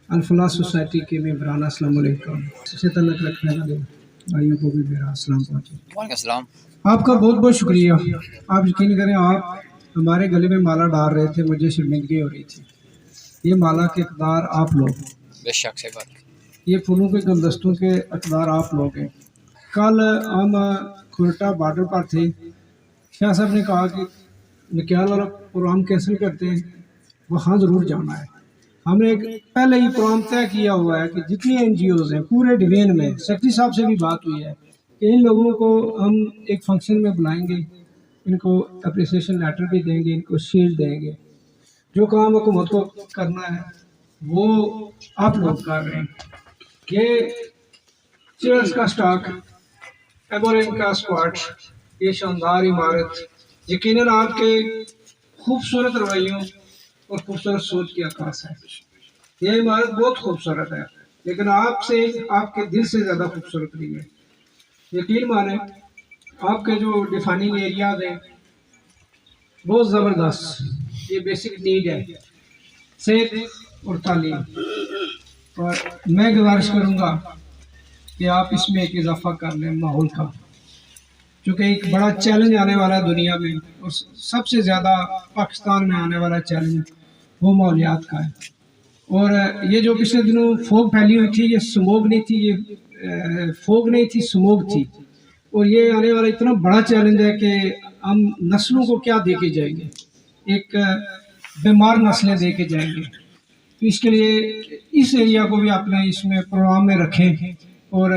الفلاح سوسائٹی کے ممبران، السلام علیکم۔ سے تعلق رکھنے والے بھائیوں کو بھی میرا السلام پہنچے۔ وعلیکم السلام۔ آپ کا بہت بہت شکریہ۔ آپ یقین کریں آپ ہمارے گلے میں مالا ڈال رہے تھے، مجھے شرمندگی ہو رہی تھی۔ یہ مالا کے اقدار آپ لوگ، بے شک سے بات، یہ پھولوں کے گلدستوں کے اقدار آپ لوگ ہیں۔ کل ہم کھورٹا بارڈر پر تھے، شاہ صاحب نے کہا کہ نکیال والا پروگرام کینسل کرتے ہیں، وہاں ضرور جانا ہے۔ ہم نے پہلے ہی پروگرام طے کیا ہوا ہے کہ جتنی این جی اوز ہیں پورے ڈویژن میں، سیکرٹری صاحب سے بھی بات ہوئی ہے کہ ان لوگوں کو ہم ایک فنکشن میں بلائیں گے، ان کو اپریسیشن لیٹر بھی دیں گے، ان کو شیلڈ دیں گے۔ جو کام حکومت کو کرنا ہے وہ آپ لوگ کر رہے ہیں۔ یہ چیئرز کا سٹاک، ایمبولینس کا اسکواڈ، یہ شاندار عمارت یقیناً آپ کے خوبصورت رویوں اور خوبصورت سوچ کی عکاس ہے۔ یہ عمارت بہت خوبصورت ہے، لیکن آپ سے، آپ کے دل سے زیادہ خوبصورت نہیں ہے۔ یقین مانیں آپ کے جو ڈیفائننگ ایریاز ہیں بہت زبردست، یہ بیسک نیڈ ہے، صحت اور تعلیم، اور میں گزارش کروں گا کہ آپ اس میں ایک اضافہ کر لیں ماحول کا، چونکہ ایک بڑا چیلنج آنے والا ہے دنیا میں، اور سب سے زیادہ پاکستان میں آنے والا چیلنج وہ ماحولیات کا ہے۔ اور یہ جو پچھلے دنوں فوگ پھیلی ہوئی تھی، یہ سموگ نہیں تھی، یہ فوگ نہیں تھی، سموگ تھی، اور یہ آنے والا اتنا بڑا چیلنج ہے کہ ہم نسلوں کو کیا دے کے جائیں گے، ایک بیمار نسلیں دے کے جائیں گے۔ تو اس کے لیے اس ایریا کو بھی اپنے اس میں پروگرام میں رکھیں اور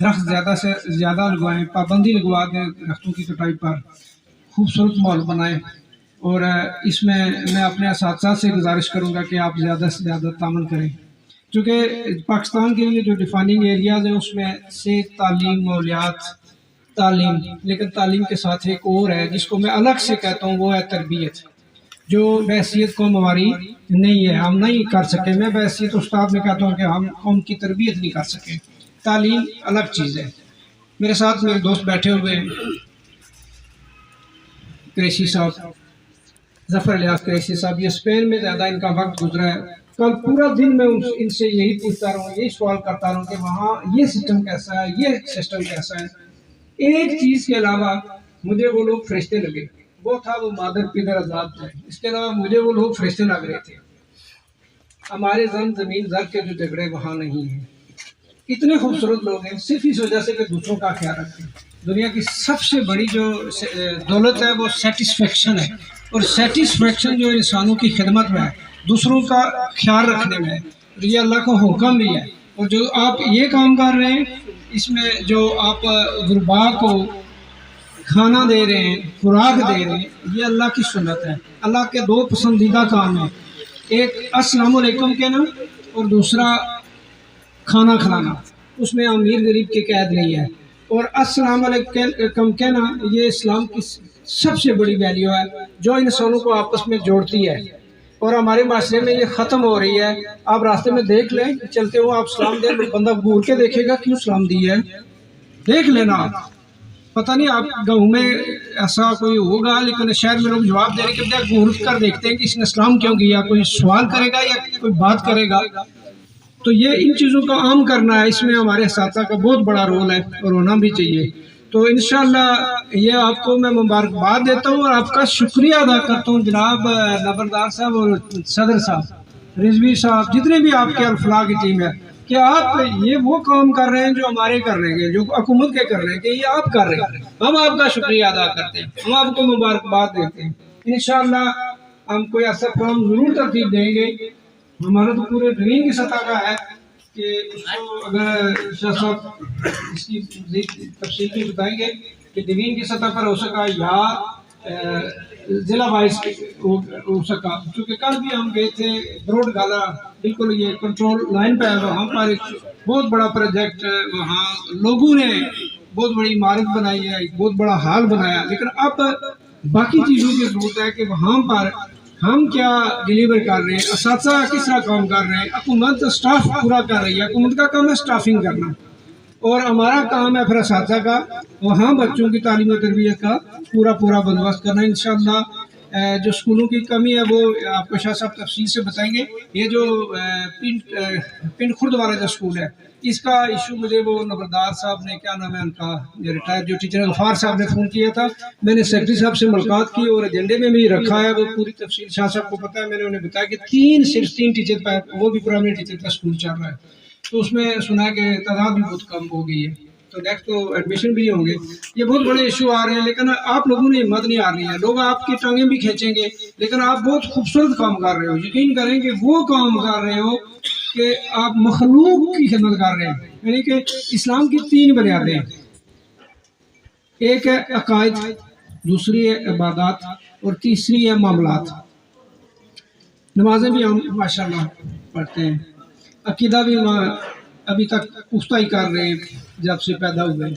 درخت زیادہ سے زیادہ لگوائیں، پابندی لگوا دیں درختوں کی کٹائی پر، خوبصورت ماحول بنائیں۔ اور اس میں اپنے اساتذہ سے گزارش کروں گا کہ آپ زیادہ سے زیادہ تعاون کریں، چونکہ پاکستان کے لیے جو ڈیفائننگ ایریاز ہیں اس میں صحت، تعلیم، ماحولیات، تعلیم، لیکن تعلیم کے ساتھ ایک اور ہے جس کو میں الگ سے کہتا ہوں، وہ ہے تربیت، جو بحیثیت قوم ہماری نہیں ہے، ہم نہیں کر سکے۔ میں بحیثیت استاد میں کہتا ہوں کہ ہم قوم کی تربیت نہیں کر سکے، تعلیم الگ چیز ہے۔ میرے ساتھ میرے دوست بیٹھے ہوئے ہیں، قریشی صاحب، ظفر الیاس قریشی صاحب، یہ اسپین میں زیادہ ان کا وقت گزرا ہے۔ کل پورا دن میں ان سے یہی پوچھتا رہوں، یہی سوال کرتا رہوں کہ وہاں یہ سسٹم کیسا ہے، یہ سسٹم کیسا ہے۔ ایک چیز کے علاوہ مجھے وہ لوگ فرشتے لگے، وہ تھا وہ مادر پدر آزاد ہے، اس کے علاوہ مجھے وہ لوگ فرشتے لگ رہے تھے۔ ہمارے زمین زر کے جو جھگڑے وہاں نہیں ہیں، اتنے خوبصورت لوگ ہیں، صرف اس وجہ سے کہ دوسروں کا خیال رکھتے ہیں۔ دنیا کی سب سے بڑی جو دولت ہے وہ سیٹسفیکشن ہے، اور سیٹسفیکشن جو انسانوں کی خدمت میں ہے، دوسروں کا خیال رکھنے میں ہے، یہ اللہ کا حکم بھی ہے۔ اور جو آپ یہ کام کر رہے ہیں، اس میں جو آپ غربا کو کھانا دے رہے ہیں، خوراک دے رہے ہیں، یہ اللہ کی سنت ہے۔ اللہ کے دو پسندیدہ کام ہیں، ایک السلام علیکم کہنا اور دوسرا کھانا کھلانا، اس میں امیر غریب کی قید نہیں ہے۔ اور السلام علیکم کہنا یہ اسلام کی سب سے بڑی ویلیو ہے جو انسانوں کو آپس میں جوڑتی ہے، اور ہمارے معاشرے میں یہ ختم ہو رہی ہے۔ آپ راستے میں دیکھ لیں، چلتے ہو آپ سلام دیں، بندہ گور کے دیکھے گا کیوں سلام دی ہے، دیکھ لینا آپ، پتہ نہیں آپ گاؤں میں ایسا کوئی ہوگا، لیکن شہر میں لوگ جواب دینے کے بجائے گور کر دیکھتے ہیں کہ اس نے سلام کیوں کیا، کوئی سوال کرے گا یا کوئی بات کرے گا۔ تو یہ ان چیزوں کا عام کرنا ہے، اس میں ہمارے اساتذہ کا بہت بڑا رول ہے اور ہونا بھی چاہیے۔ تو انشاءاللہ یہ آپ کو میں مبارکباد دیتا ہوں اور آپ کا شکریہ ادا کرتا ہوں جناب نبردار صاحب اور صدر صاحب، رضوی صاحب، جتنے بھی آپ کے الفلاح کی ٹیم ہے، کہ آپ یہ وہ کام کر رہے ہیں جو ہمارے کر رہے ہیں، جو حکومت کے کر رہے ہیں، کہ یہ آپ کر رہے ہیں، ہم آپ کا شکریہ ادا کرتے ہیں، ہم آپ کو مبارکباد دیتے ہیں۔ انشاءاللہ ہم کوئی ایسا کام ضرور ترتیب دیں گے، ہمارا تو پورے ڈریم کی سطح کا ہے کہ اس کو اگر شاہ صاحب اس کی تفصیل بھی بتائیں گے کہ ڈوین کی سطح پر ہو سکا یا ضلع وائز ہو سکا، چونکہ کل بھی ہم گئے تھے بروڈ گالا، بالکل یہ کنٹرول لائن پہ ہے، وہاں پر ایک بہت بڑا پروجیکٹ، وہاں لوگوں نے بہت بڑی عمارت بنائی ہے، ایک بہت بڑا ہال بنایا، لیکن اب باقی چیزوں کی ضرورت ہے کہ وہاں پر ہم کیا ڈیلیور کر رہے ہیں، اساتذہ کس طرح کام کر رہے ہیں، حکومت اسٹاف پورا کر رہی ہے، حکومت کا کام ہے اسٹافنگ کرنا، اور ہمارا کام ہے پھر اساتذہ کا وہاں بچوں کی تعلیم و تربیت کا پورا بندوبست کرنا۔ انشاءاللہ جو اسکولوں کی کمی ہے وہ آپ کو شاہ صاحب تفصیل سے بتائیں گے۔ یہ جو پنڈ خرد والا جو اسکول ہے، اس کا ایشو مجھے وہ نبردار صاحب نے، کیا نام ہے ان کا، ریٹائر جو ٹیچر غفار صاحب نے فون کیا تھا، میں نے سیکرٹری صاحب سے ملاقات کی اور ایجنڈے میں بھی رکھا ہے، وہ پوری تفصیل شاہ صاحب کو پتہ ہے، میں نے انہیں بتایا کہ صرف تین ٹیچر پہ، وہ بھی پرائمری ٹیچر کا اسکول چل رہا ہے، تو اس میں سنا ہے کہ تعداد بھی بہت کم ہو گئی ہے، تو نیکسٹ تو ایڈمیشن بھی ہوں گے۔ یہ بہت بڑے ایشو آ رہے ہیں، لیکن آپ لوگوں نے ہمت نہیں ہارنی ہے، لوگ آپ کی ٹانگیں بھی کھینچیں گے، لیکن آپ بہت خوبصورت کام کر رہے ہو، یقین کریں کہ وہ کام کر رہے ہو کہ آپ مخلوق کی خدمت کر رہے ہیں۔ یعنی کہ اسلام کی تین بنیادیں ہیں، ایک ہے عقائد، دوسری ہے عبادات اور تیسری ہے معاملات۔ نمازیں بھی ہم ماشاءاللہ پڑھتے ہیں، عقیدہ بھی ابھی تک پختہ ہی کر رہے ہیں جب سے پیدا ہوئے،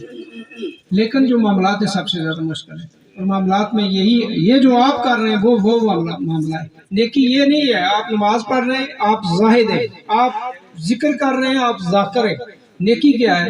لیکن جو معاملات ہیں سب سے زیادہ مشکل ہے، اور معاملات میں یہ جو آپ کر رہے ہیں وہ معاملہ ہے۔ نیکی یہ نہیں ہے آپ نماز پڑھ رہے ہیں، آپ زاہد ہیں، آپ ذکر کر رہے ہیں، آپ ذاکر ہیں۔ نیکی کیا ہے؟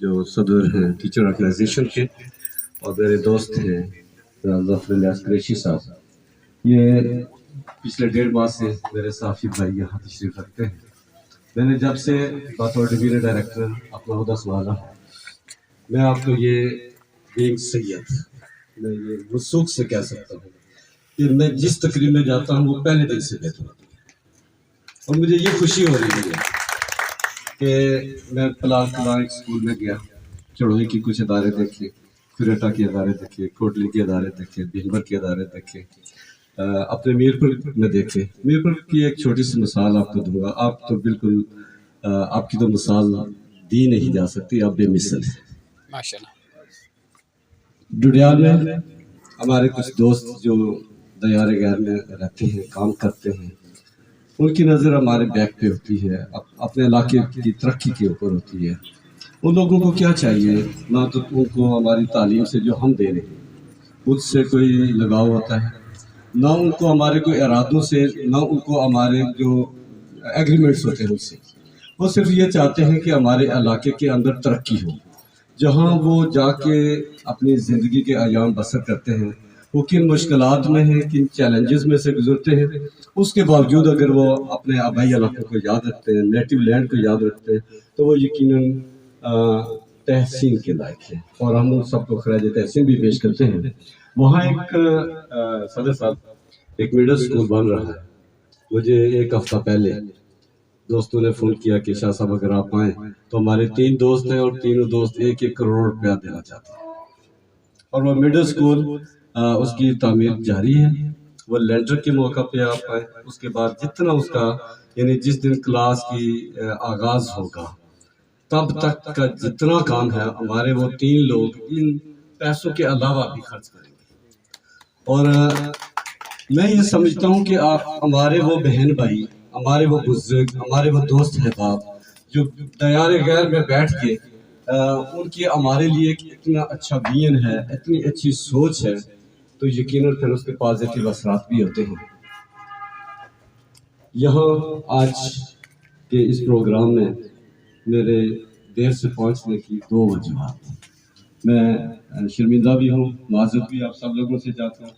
جو صدر ہیں ٹیچر آرگنائزیشن کے، اور میرے دوست ہیں ظفر الیاس قریشی صاحب، یہ پچھلے 1.5 ماہ سے میرے ساتھی بھائی یہاں تشریف رکھتے ہیں۔ میں نے جب سے بطور ڈویژن ڈائریکٹر اپنا عہدہ سنبھالا، میں آپ کو یہ بینگ سید، میں یہ وثوق سے کہہ سکتا ہوں کہ میں جس تقریب میں جاتا ہوں وہ پہلے دن سے بہتر ہوتی ہے، اور مجھے یہ خوشی ہو رہی ہے کہ میں پلال کلاں ایک اسکول میں گیا، چڑھوئی کی کچھ ادارے دیکھے، کھریٹا کے ادارے دیکھے، کوٹلی کے ادارے دیکھے، بھنبر کے ادارے دیکھے، اپنے میرپور میں دیکھے۔ میرپور کی ایک چھوٹی سی مثال آپ کو دوں گا، آپ تو بالکل آپ کی تو مثال دی نہیں جا سکتی، آپ بے مثل ہیں۔ ماشاءاللہ۔ ڈڈیال میں ہمارے کچھ دوست جو دیار غیر میں رہتے ہیں، کام کرتے ہیں، ان کی نظر ہمارے بیک پہ ہوتی ہے، اپنے علاقے کی ترقی کے اوپر ہوتی ہے۔ ان لوگوں کو کیا چاہیے، نہ تو ان کو ہماری تعلیم سے جو ہم دے رہے ہیں اس سے کوئی لگاؤ ہوتا ہے، نہ ان کو ہمارے کوئی ارادوں سے، نہ ان کو ہمارے جو ایگریمنٹس ہوتے ہیں ان سے۔ وہ صرف یہ چاہتے ہیں کہ ہمارے علاقے کے اندر ترقی ہو، جہاں وہ جا کے اپنی زندگی کے ایام بسر کرتے ہیں، وہ کن مشکلات میں ہیں، کن چیلنجز میں سے گزرتے ہیں، اس کے باوجود اگر وہ اپنے آبائی علاقوں کو یاد رکھتے ہیں، نیٹو لینڈ کو یاد رکھتے ہیں، تو وہ یقیناً تحسین کے لائق ہیں، اور ہم ان سب کو خراج تحسین بھی پیش کرتے ہیں۔ وہاں ایک صدر صاحب ایک مڈل اسکول بن رہا ہے۔ مجھے 1 ہفتہ پہلے دوستوں نے فون کیا کہ شاہ صاحب اگر آپ آئیں تو ہمارے 3 دوست ہیں اور تینوں دوست 1-1 کروڑ روپیہ دینا چاہتے ہیں، اور وہ مڈل اسکول اس کی تعمیر جاری ہے۔ وہ لینڈر کے موقع پہ آپ آئیں، اس کے بعد جتنا اس کا یعنی جس دن کلاس کی آغاز ہوگا تب تک کا جتنا کام ہے ہمارے وہ 3 لوگ ان پیسوں کے علاوہ بھی خرچ کریں گے۔ اور میں یہ سمجھتا ہوں کہ آپ ہمارے وہ بہن بھائی، ہمارے وہ بزرگ، ہمارے وہ دوست احباب جو دیار غیر میں بیٹھ کے ان کی ہمارے لیے اتنا اچھا ویژن ہے، اتنی اچھی سوچ ہے، تو یقیناً پھر اس کے پازیٹیو اثرات بھی ہوتے ہیں۔ یہاں آج کے اس پروگرام میں میرے دیر سے پہنچنے کی 2 وجوہات، میں شرمندہ بھی ہوں، معذرت بھی آپ سب لوگوں سے چاہتا ہوں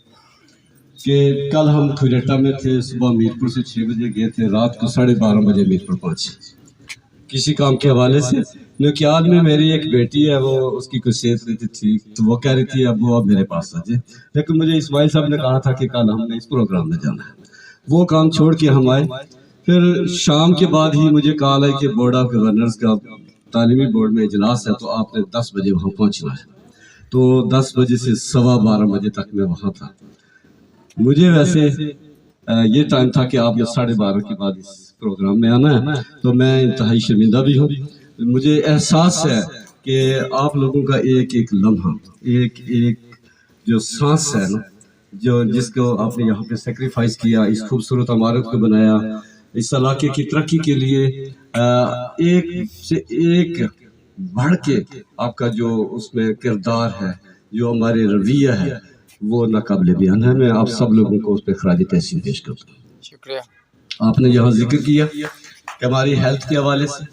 کہ کل ہم کھریٹا میں تھے، صبح میرپور سے 6 بجے گئے تھے، رات کو 12:30 بجے میرپور پہنچے کسی کام کے حوالے سے۔ نکیال میں میری ایک بیٹی ہے، وہ اس کی کچھ صحت نہیں تھی، تو وہ کہہ رہی تھی ابو آپ میرے پاس آ جائیں، لیکن مجھے اسماعیل صاحب نے کہا تھا کہ کل ہم نے اس پروگرام میں جانا ہے، وہ کام چھوڑ کے ہم آئے۔ پھر شام کے بعد ہی مجھے کال آئی کہ بورڈ آف گورنرز کا تعلیمی بورڈ میں اجلاس ہے، تو آپ نے 10 بجے وہاں پہنچنا ہے۔ تو 10 بجے سے 12:15 بجے تک میں وہاں تھا۔ مجھے ویسے یہ ٹائم تھا کہ آپ نے 12:30 کے بعد اس پروگرام میں آنا ہے، تو میں انتہائی شرمندہ بھی ہوں۔ مجھے احساس ہے کہ آپ لوگوں کا ایک ایک لمحہ، ایک ایک جو سانس ہے نا، جو جس کو آپ نے یہاں پہ سیکریفائز کیا، اس خوبصورت عمارت کو بنایا، اس علاقے کی ترقی کے لیے ایک سے ایک بڑھ کے آپ کا جو اس میں کردار ہے، جو ہمارے رویہ ہے، وہ ناقابل بیان ہے۔ میں آپ سب لوگوں کو اس پہ خراج تحسین پیش کرتا ہوں۔ شکریہ۔ آپ نے یہاں ذکر کیا کہ ہماری ہیلتھ کے حوالے سے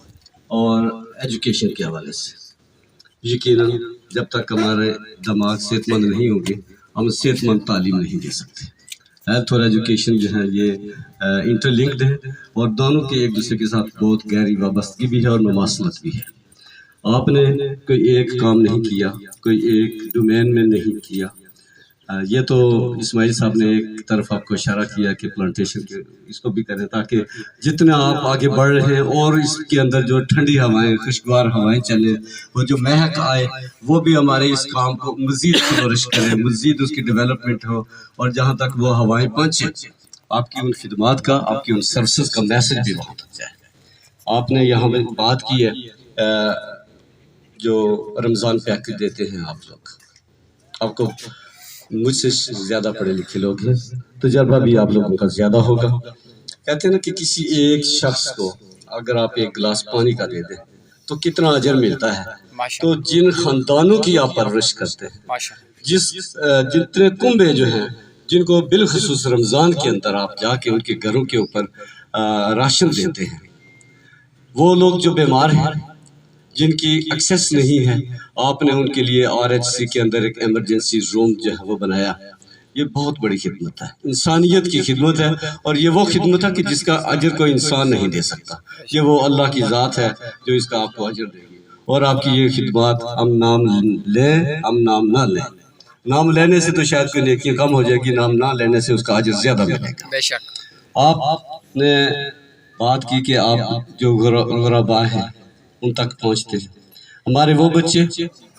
اور ایجوکیشن کے حوالے سے، یقیناً جب تک ہمارے دماغ صحت مند نہیں ہوں گے ہم صحت مند تعلیم نہیں دے سکتے۔ ہیلتھ اور ایجوکیشن جو ہے یہ انٹر لنکڈ ہے، اور دونوں کے ایک دوسرے کے ساتھ بہت گہری وابستگی بھی ہے اور مماثلت بھی ہے۔ آپ نے کوئی ایک کام نہیں کیا، کوئی ایک ڈومین میں نہیں کیا۔ یہ تو اسماعیل صاحب نے ایک طرف آپ کو اشارہ کیا کہ پلانٹیشن کے اس کو بھی کریں، تاکہ جتنے آپ آگے بڑھ رہے ہیں اور اس کے اندر جو ٹھنڈی ہوائیں، خوشگوار ہوائیں چلے، وہ جو مہک آئے، وہ بھی ہمارے اس کام کو مزید فلورش کرے، مزید اس کی ڈیولپمنٹ ہو، اور جہاں تک وہ ہوائیں پہنچے آپ کی ان خدمات کا، آپ کی ان سروسز کا میسج بھی وہاں تک جائے۔ آپ نے یہاں پہ بات کی ہے جو رمضان پیکج دیتے ہیں آپ لوگ، آپ کو مجھ سے زیادہ پڑھے لکھے لوگ ہیں، تجربہ بھی آپ لوگوں کا زیادہ ہوگا۔ کہتے ہیں نا کہ کسی ایک شخص کو اگر آپ ایک گلاس پانی کا دے دیں تو کتنا اجر ملتا ہے۔ تو جن خاندانوں کی آپ پرورش کرتے ہیں، جتنے کنبے جو ہیں جن کو بالخصوص رمضان کے اندر آپ جا کے ان کے گھروں کے اوپر راشن دیتے ہیں، وہ لوگ جو بیمار ہیں، جن کی ایکسیس نہیں ہے، آپ نے ان کے لیے RHC کے اندر ایک ایمرجنسی روم جو ہے وہ بنایا. یہ بہت بڑی خدمت ہے، انسانیت کی خدمت ہے، اور یہ وہ خدمت ہے کہ جس کا اجر کوئی انسان نہیں دے سکتا. یہ وہ اللہ کی ذات ہے جو اس کا آپ کو اجر دے گی. اور آپ کی یہ خدمات ہم نام لیں ہم نام نہ لیں، نام لینے سے تو شاید کوئی نیکی کم ہو جائے گی، نام نہ لینے سے اس کا اجر زیادہ ملے گا. بے شک. آپ نے بات کی کہ آپ جو غرباء ہیں ان تک پہنچتے ہیں. ہمارے وہ بچے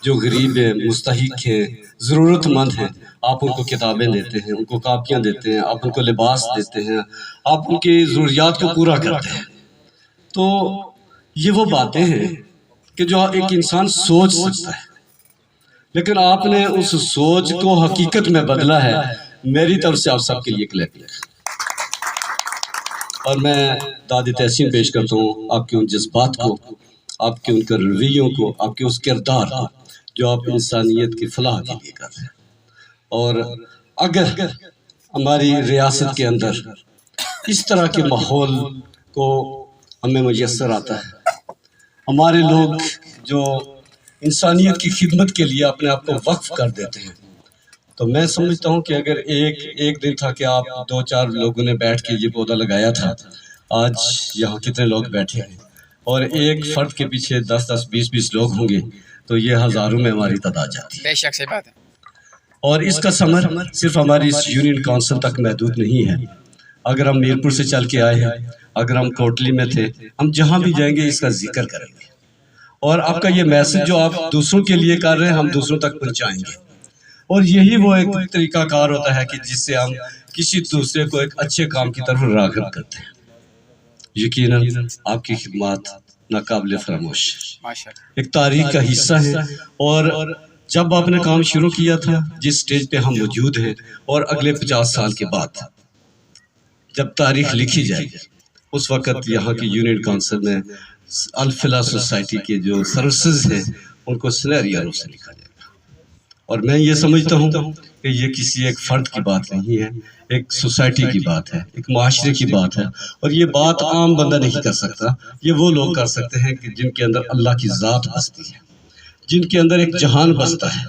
جو غریب ہیں، مستحق ہیں، ضرورت مند ہیں، آپ ان کو کتابیں دیتے ہیں، ان کو کاپیاں دیتے ہیں، آپ ان کو لباس دیتے ہیں، آپ ان کی ضروریات کو پورا کرتے ہیں. تو یہ وہ باتیں ہیں کہ جو ایک انسان سوچ سکتا ہے، لیکن آپ نے اس سوچ کو حقیقت میں بدلا ہے. میری طرف سے آپ سب کے لیے کلیپ. اور میں داد تحسین پیش کرتا ہوں آپ کے ان جذبات کو، آپ کے ان کے رویوں کو، آپ کے اس کردار کو جو آپ انسانیت کی فلاح کے لیے کر رہے ہیں. اور اگر ہماری ریاست کے اندر اس طرح کے ماحول کو ہمیں میسر آتا ہے، ہمارے لوگ جو انسانیت کی خدمت کے لیے اپنے آپ کو وقف کر دیتے ہیں، تو میں سمجھتا ہوں کہ اگر ایک دن تھا کہ آپ 2-4 لوگوں نے بیٹھ کے یہ پودا لگایا تھا، آج یہاں کتنے لوگ بیٹھے ہیں، اور ایک فرد کے پیچھے 10-10 20-20 لوگ ہوں گے تو یہ ہزاروں میں ہماری تعداد جاتی ہے. بے شک صحیح بات ہے. اور اس کا ثمر صرف ہماری اس یونین کونسل تک محدود نہیں ہے. اگر ہم میرپور سے چل کے آئے ہیں، اگر ہم کوٹلی میں تھے، ہم جہاں بھی جائیں گے اس کا ذکر کریں گے. اور آپ کا یہ میسج جو آپ دوسروں کے لیے کر رہے ہیں ہم دوسروں تک پہنچائیں گے. اور یہی وہ ایک طریقہ کار ہوتا ہے کہ جس سے ہم کسی دوسرے کو ایک اچھے کام کی طرف راغب کرتے ہیں. یقیناً آپ کی خدمات ناقابل فراموش، ایک تاریخ کا حصہ ہے. اور جب آپ نے کام شروع کیا تھا، جس سٹیج پہ ہم موجود ہیں، اور اگلے 50 سال کے بعد جب تاریخ لکھی جائے گی، اس وقت یہاں کی یونین کونسل میں الفلاح سوسائٹی کے جو سروسز ہیں ان کو سنہری سے لکھا جائے گا. اور میں یہ سمجھتا ہوں کہ یہ کسی ایک فرد کی بات نہیں ہے، ایک سوسائٹی کی بات ہے، ایک معاشرے کی بات ہے. اور یہ بات عام بندہ نہیں کر سکتا، یہ وہ لوگ کر سکتے ہیں کہ جن کے اندر اللہ کی ذات بستی ہے، جن کے اندر ایک جہان بستا ہے،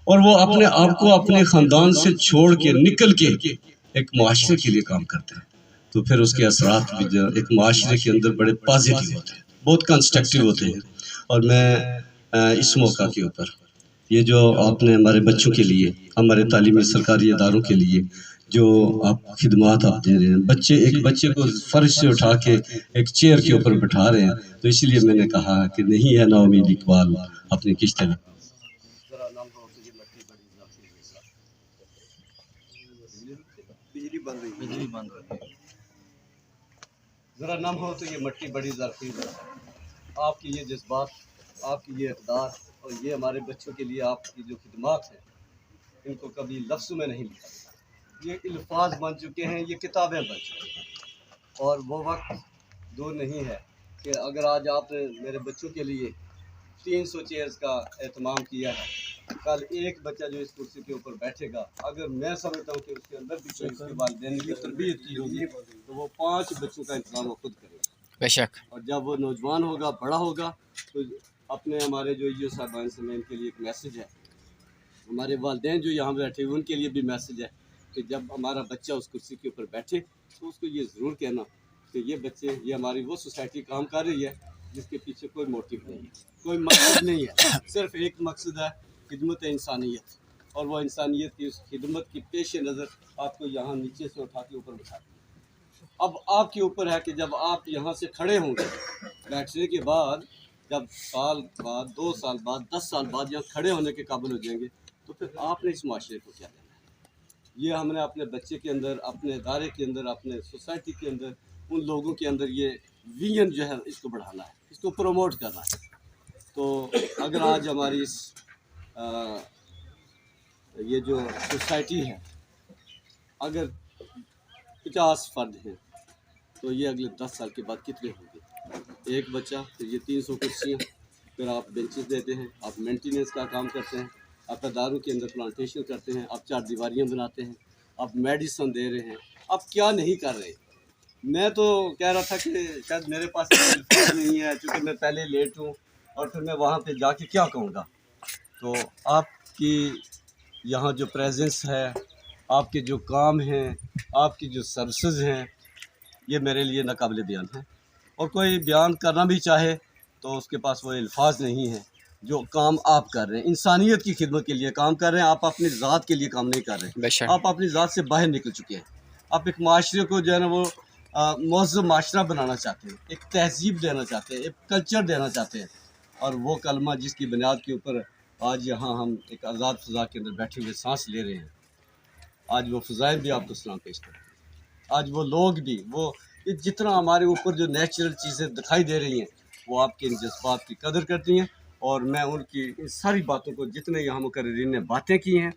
اور وہ اپنے آپ کو اپنے خاندان سے چھوڑ کے نکل کے ایک معاشرے کے لیے کام کرتے ہیں. تو پھر اس کے اثرات بھی جو ایک معاشرے کے اندر بڑے پازیٹیو ہوتے ہیں، بہت کنسٹرکٹیو ہوتے ہیں. اور میں اس موقع کے اوپر یہ جو آپ نے ہمارے بچوں کے لیے، ہمارے تعلیمی سرکاری اداروں کے لیے جو آپ خدمات آپ دے رہے ہیں، ایک بچے کو فرش سے اٹھا کے ایک چیئر کے اوپر بٹھا رہے ہیں، تو اسی لیے میں نے کہا کہ نہیں ہے نا امید اقبال اپنی کشتے میں. ذرا نم ہو تو یہ مٹی بڑی ظرفی ہے. آپ کی یہ جذبات، آپ کی یہ اقدار، اور یہ ہمارے بچوں کے لیے آپ کی جو خدمات ہیں، ان کو کبھی لفظوں میں نہیں لکھا جاتا. یہ الفاظ بن چکے ہیں، یہ کتابیں بن چکے ہیں. اور وہ وقت دور نہیں ہے کہ اگر آج آپ نے میرے بچوں کے لیے 300 چیئرز کا اہتمام کیا ہے، کل ایک بچہ جو اس کرسی کے اوپر بیٹھے گا، اگر میں سمجھتا ہوں کہ اس کے اندر بھی کوئی اس کے والدین کی تربیت کی ہوگی تو وہ 5 بچوں کا انتظام وہ خود کرے گا. بے شک. اور جب وہ نوجوان ہوگا، بڑا ہوگا، تو اپنے ہمارے جو یہ صاحبان سے میں ان کے لیے ایک میسج ہے، ہمارے والدین جو یہاں بیٹھے ہوئے ان کے لیے بھی میسج ہے کہ جب ہمارا بچہ اس کرسی کے اوپر بیٹھے تو اس کو یہ ضرور کہنا کہ یہ بچے، یہ ہماری وہ سوسائٹی کام کر رہی ہے جس کے پیچھے کوئی موٹیو نہیں ہے، کوئی مقصد نہیں ہے، صرف ایک مقصد ہے، خدمت انسانیت. اور وہ انسانیت کی اس خدمت کی پیش نظر آپ کو یہاں نیچے سے اٹھا کے اوپر بٹھا دیں. اب آپ کے اوپر ہے کہ جب آپ یہاں سے کھڑے ہوں گے بیٹھنے کے بعد، جب سال بعد، 2 سال بعد، 10 سال بعد یہاں کھڑے ہونے کے قابل ہو جائیں گے، تو پھر آپ نے اس معاشرے کو کیا دینا ہے. یہ ہم نے اپنے بچے کے اندر، اپنے ادارے کے اندر، اپنے سوسائٹی کے اندر، ان لوگوں کے اندر یہ ویژن جو ہے اس کو بڑھانا ہے، اس کو پروموٹ کرنا ہے. تو اگر آج ہماری اس یہ جو سوسائٹی ہے، اگر 50 فرد ہیں تو یہ اگلے 10 سال کے بعد کتنے ہوں گے؟ ایک بچہ، پھر یہ 300 کرسیاں، پھر آپ بینچز دیتے ہیں، آپ مینٹیننس کا کام کرتے ہیں، آپ اداروں کے اندر پلانٹیشن کرتے ہیں، آپ 4 دیواریاں بناتے ہیں، آپ میڈیسن دے رہے ہیں، آپ کیا نہیں کر رہے. میں تو کہہ رہا تھا کہ شاید میرے پاس الفاظ نہیں ہے چونکہ میں پہلے لیٹ ہوں، اور پھر میں وہاں پہ جا کے کیا کہوں گا. تو آپ کی یہاں جو پریزنس ہے، آپ کے جو کام ہیں، آپ کی جو سروسز ہیں، یہ میرے لیے ناقابل بیان ہیں. اور کوئی بیان کرنا بھی چاہے تو اس کے پاس وہ الفاظ نہیں ہیں. جو کام آپ کر رہے ہیں انسانیت کی خدمت کے لیے کام کر رہے ہیں، آپ اپنی ذات کے لیے کام نہیں کر رہے بے ہیں. شک. آپ اپنی ذات سے باہر نکل چکے ہیں. آپ ایک معاشرے کو جو ہے نا وہ مہذب معاشرہ بنانا چاہتے ہیں، ایک تہذیب دینا چاہتے ہیں، ایک کلچر دینا چاہتے ہیں. اور وہ کلمہ جس کی بنیاد کے اوپر آج یہاں ہم ایک آزاد فضا کے اندر بیٹھے ہوئے سانس لے رہے ہیں، آج وہ فضائل بھی آپ کو سلام پیش کرتے ہیں. آج وہ لوگ بھی، وہ جتنا ہمارے اوپر جو نیچرل چیزیں دکھائی دے رہی ہیں، وہ آپ کے ان جذبات کی قدر کرتی ہیں. اور میں ان کی ان ساری باتوں کو، جتنے یہاں مقررین نے باتیں کی ہیں،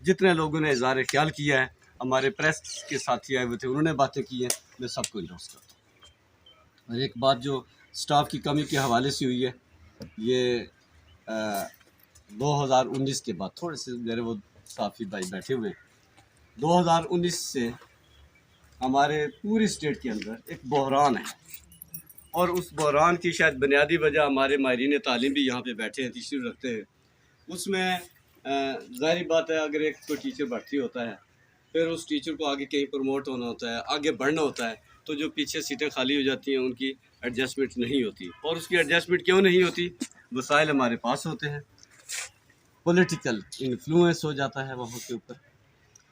جتنے لوگوں نے اظہار خیال کیا ہے، ہمارے پریس کے ساتھی آئے ہوئے تھے انہوں نے باتیں کی ہیں، میں سب کو انڈورس کرتا ہوں. اور ایک بات جو سٹاف کی کمی کے حوالے سے ہوئی ہے، یہ 2019 کے بعد تھوڑے سے میرے وہ صحافی بھائی بیٹھے ہوئے ہیں، 2019 سے ہمارے پوری اسٹیٹ کے اندر ایک بحران ہے. اور اس بحران کی شاید بنیادی وجہ ہمارے ماہرین تعلیم بھی یہاں پہ بیٹھے ہیں، تشریف رکھتے ہیں. اس میں ظاہری بات ہے، اگر ایک کوئی ٹیچر بھرتی ہوتا ہے، پھر اس ٹیچر کو آگے کہیں پروموٹ ہونا ہوتا ہے، آگے بڑھنا ہوتا ہے، تو جو پیچھے سیٹیں خالی ہو جاتی ہیں ان کی ایڈجسٹمنٹ نہیں ہوتی. اور اس کی ایڈجسٹمنٹ کیوں نہیں ہوتی؟ وسائل ہمارے پاس ہوتے ہیں، پولیٹیکل انفلوئنس ہو جاتا ہے وہاں کے اوپر،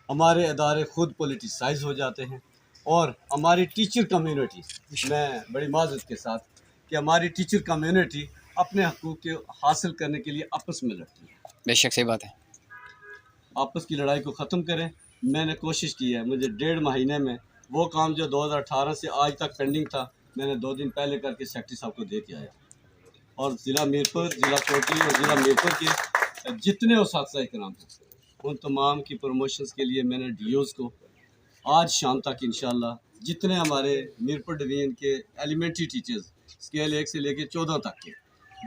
ہمارے ادارے خود پولیٹیسائز ہو جاتے ہیں. اور ہماری ٹیچر کمیونٹی، میں بڑی معذرت کے ساتھ کہ ہماری ٹیچر کمیونٹی اپنے حقوق کے حاصل کرنے کے لیے آپس میں لڑتی ہے. بے شک صحیح بات ہے. آپس کی لڑائی کو ختم کریں. میں نے کوشش کی ہے، مجھے 1.5 مہینے میں وہ کام جو 2018 سے آج تک پینڈنگ تھا، میں نے 2 دن پہلے کر کے سیکٹری صاحب کو دے کے آیا. اور ضلع میرپور، ضلع کوٹی اور ضلع میرپور کے جتنے اساتذہ کرام ہیں، ان تمام کی پروموشنز کے لیے میں نے ڈی اوز کو آج شام تک انشاءاللہ جتنے ہمارے میرپور ڈویژن کے ایلیمنٹری ٹیچرز اسکیل 1 سے لے کے 14 تک کے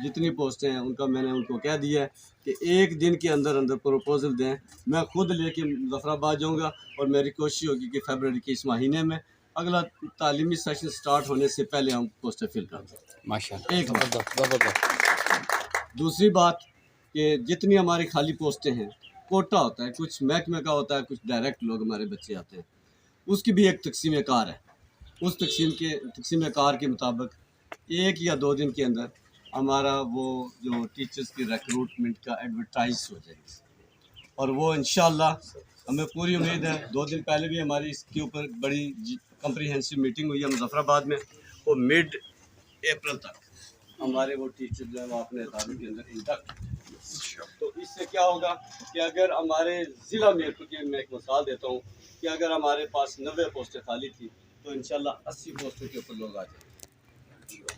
جتنی پوسٹیں ہیں، ان کا میں نے ان کو کہہ دیا ہے کہ 1 دن کے اندر اندر پروپوزل دیں. میں خود لے کے مظفر آباد جاؤں گا، اور میری کوشش ہوگی کہ فیبرری کے اس مہینے میں اگلا تعلیمی سیشن سٹارٹ ہونے سے پہلے ہم پوسٹیں فل کر دیں. ماشاء ایک بات. اللہ. دوسری بات کہ جتنی ہماری خالی پوسٹیں ہیں، کوٹا ہوتا ہے، کچھ محکمے کا ہوتا ہے، کچھ ڈائریکٹ لوگ ہمارے بچے آتے ہیں، اس کی بھی ایک تقسیم کار ہے. اس تقسیم کار کے مطابق 1 یا 2 دن کے اندر ہمارا وہ جو ٹیچرز کی ریکروٹمنٹ کا ایڈورٹائز ہو جائے گی. اور وہ انشاءاللہ ہمیں پوری امید ہے. 2 دن پہلے بھی ہماری اس کے اوپر بڑی کمپریہنسو میٹنگ ہوئی ہے مظفر آباد میں. وہ مڈ اپریل تک ہمارے وہ ٹیچر جو ہے وہ اپنے اداروں کے اندر انڈکٹ. تو اس سے کیا ہوگا کہ اگر ہمارے ضلع میرپور کی میں ایک مثال دیتا ہوں کہ اگر ہمارے پاس 90 پوسٹیں خالی تھی تو انشاءاللہ 80 پوسٹوں کے اوپر لوگ آ جائیں.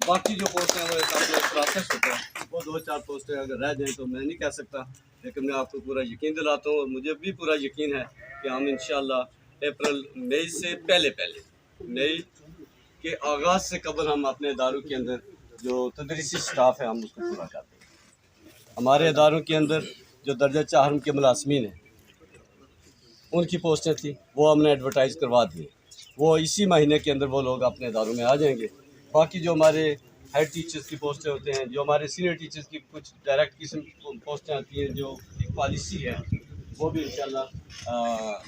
باقی جو پوسٹیں وہ ایک پروسیس ہوتا ہے، وہ 2-4 پوسٹیں اگر رہ جائیں تو میں نہیں کہہ سکتا، لیکن میں آپ کو پورا یقین دلاتا ہوں. اور مجھے بھی پورا یقین ہے کہ ہم انشاءاللہ مئی سے پہلے مئی کے آغاز سے قبل ہم اپنے اداروں کے اندر جو تدریسی سٹاف ہے ہم اس کو پورا کرتے ہیں. ہمارے اداروں کے اندر جو درجہ چہارم کے ملازمین ہیں ان کی پوسٹیں تھیں، وہ ہم نے ایڈورٹائز کروا دی. وہ اسی مہینے کے اندر وہ لوگ اپنے اداروں میں آ جائیں گے. باقی جو ہمارے ہیڈ ٹیچرز کی پوسٹیں ہوتے ہیں، جو ہمارے سینئر ٹیچرز کی کچھ ڈائریکٹ قسم پوسٹیں آتی ہیں، جو ایک پالیسی ہے، وہ بھی انشاءاللہ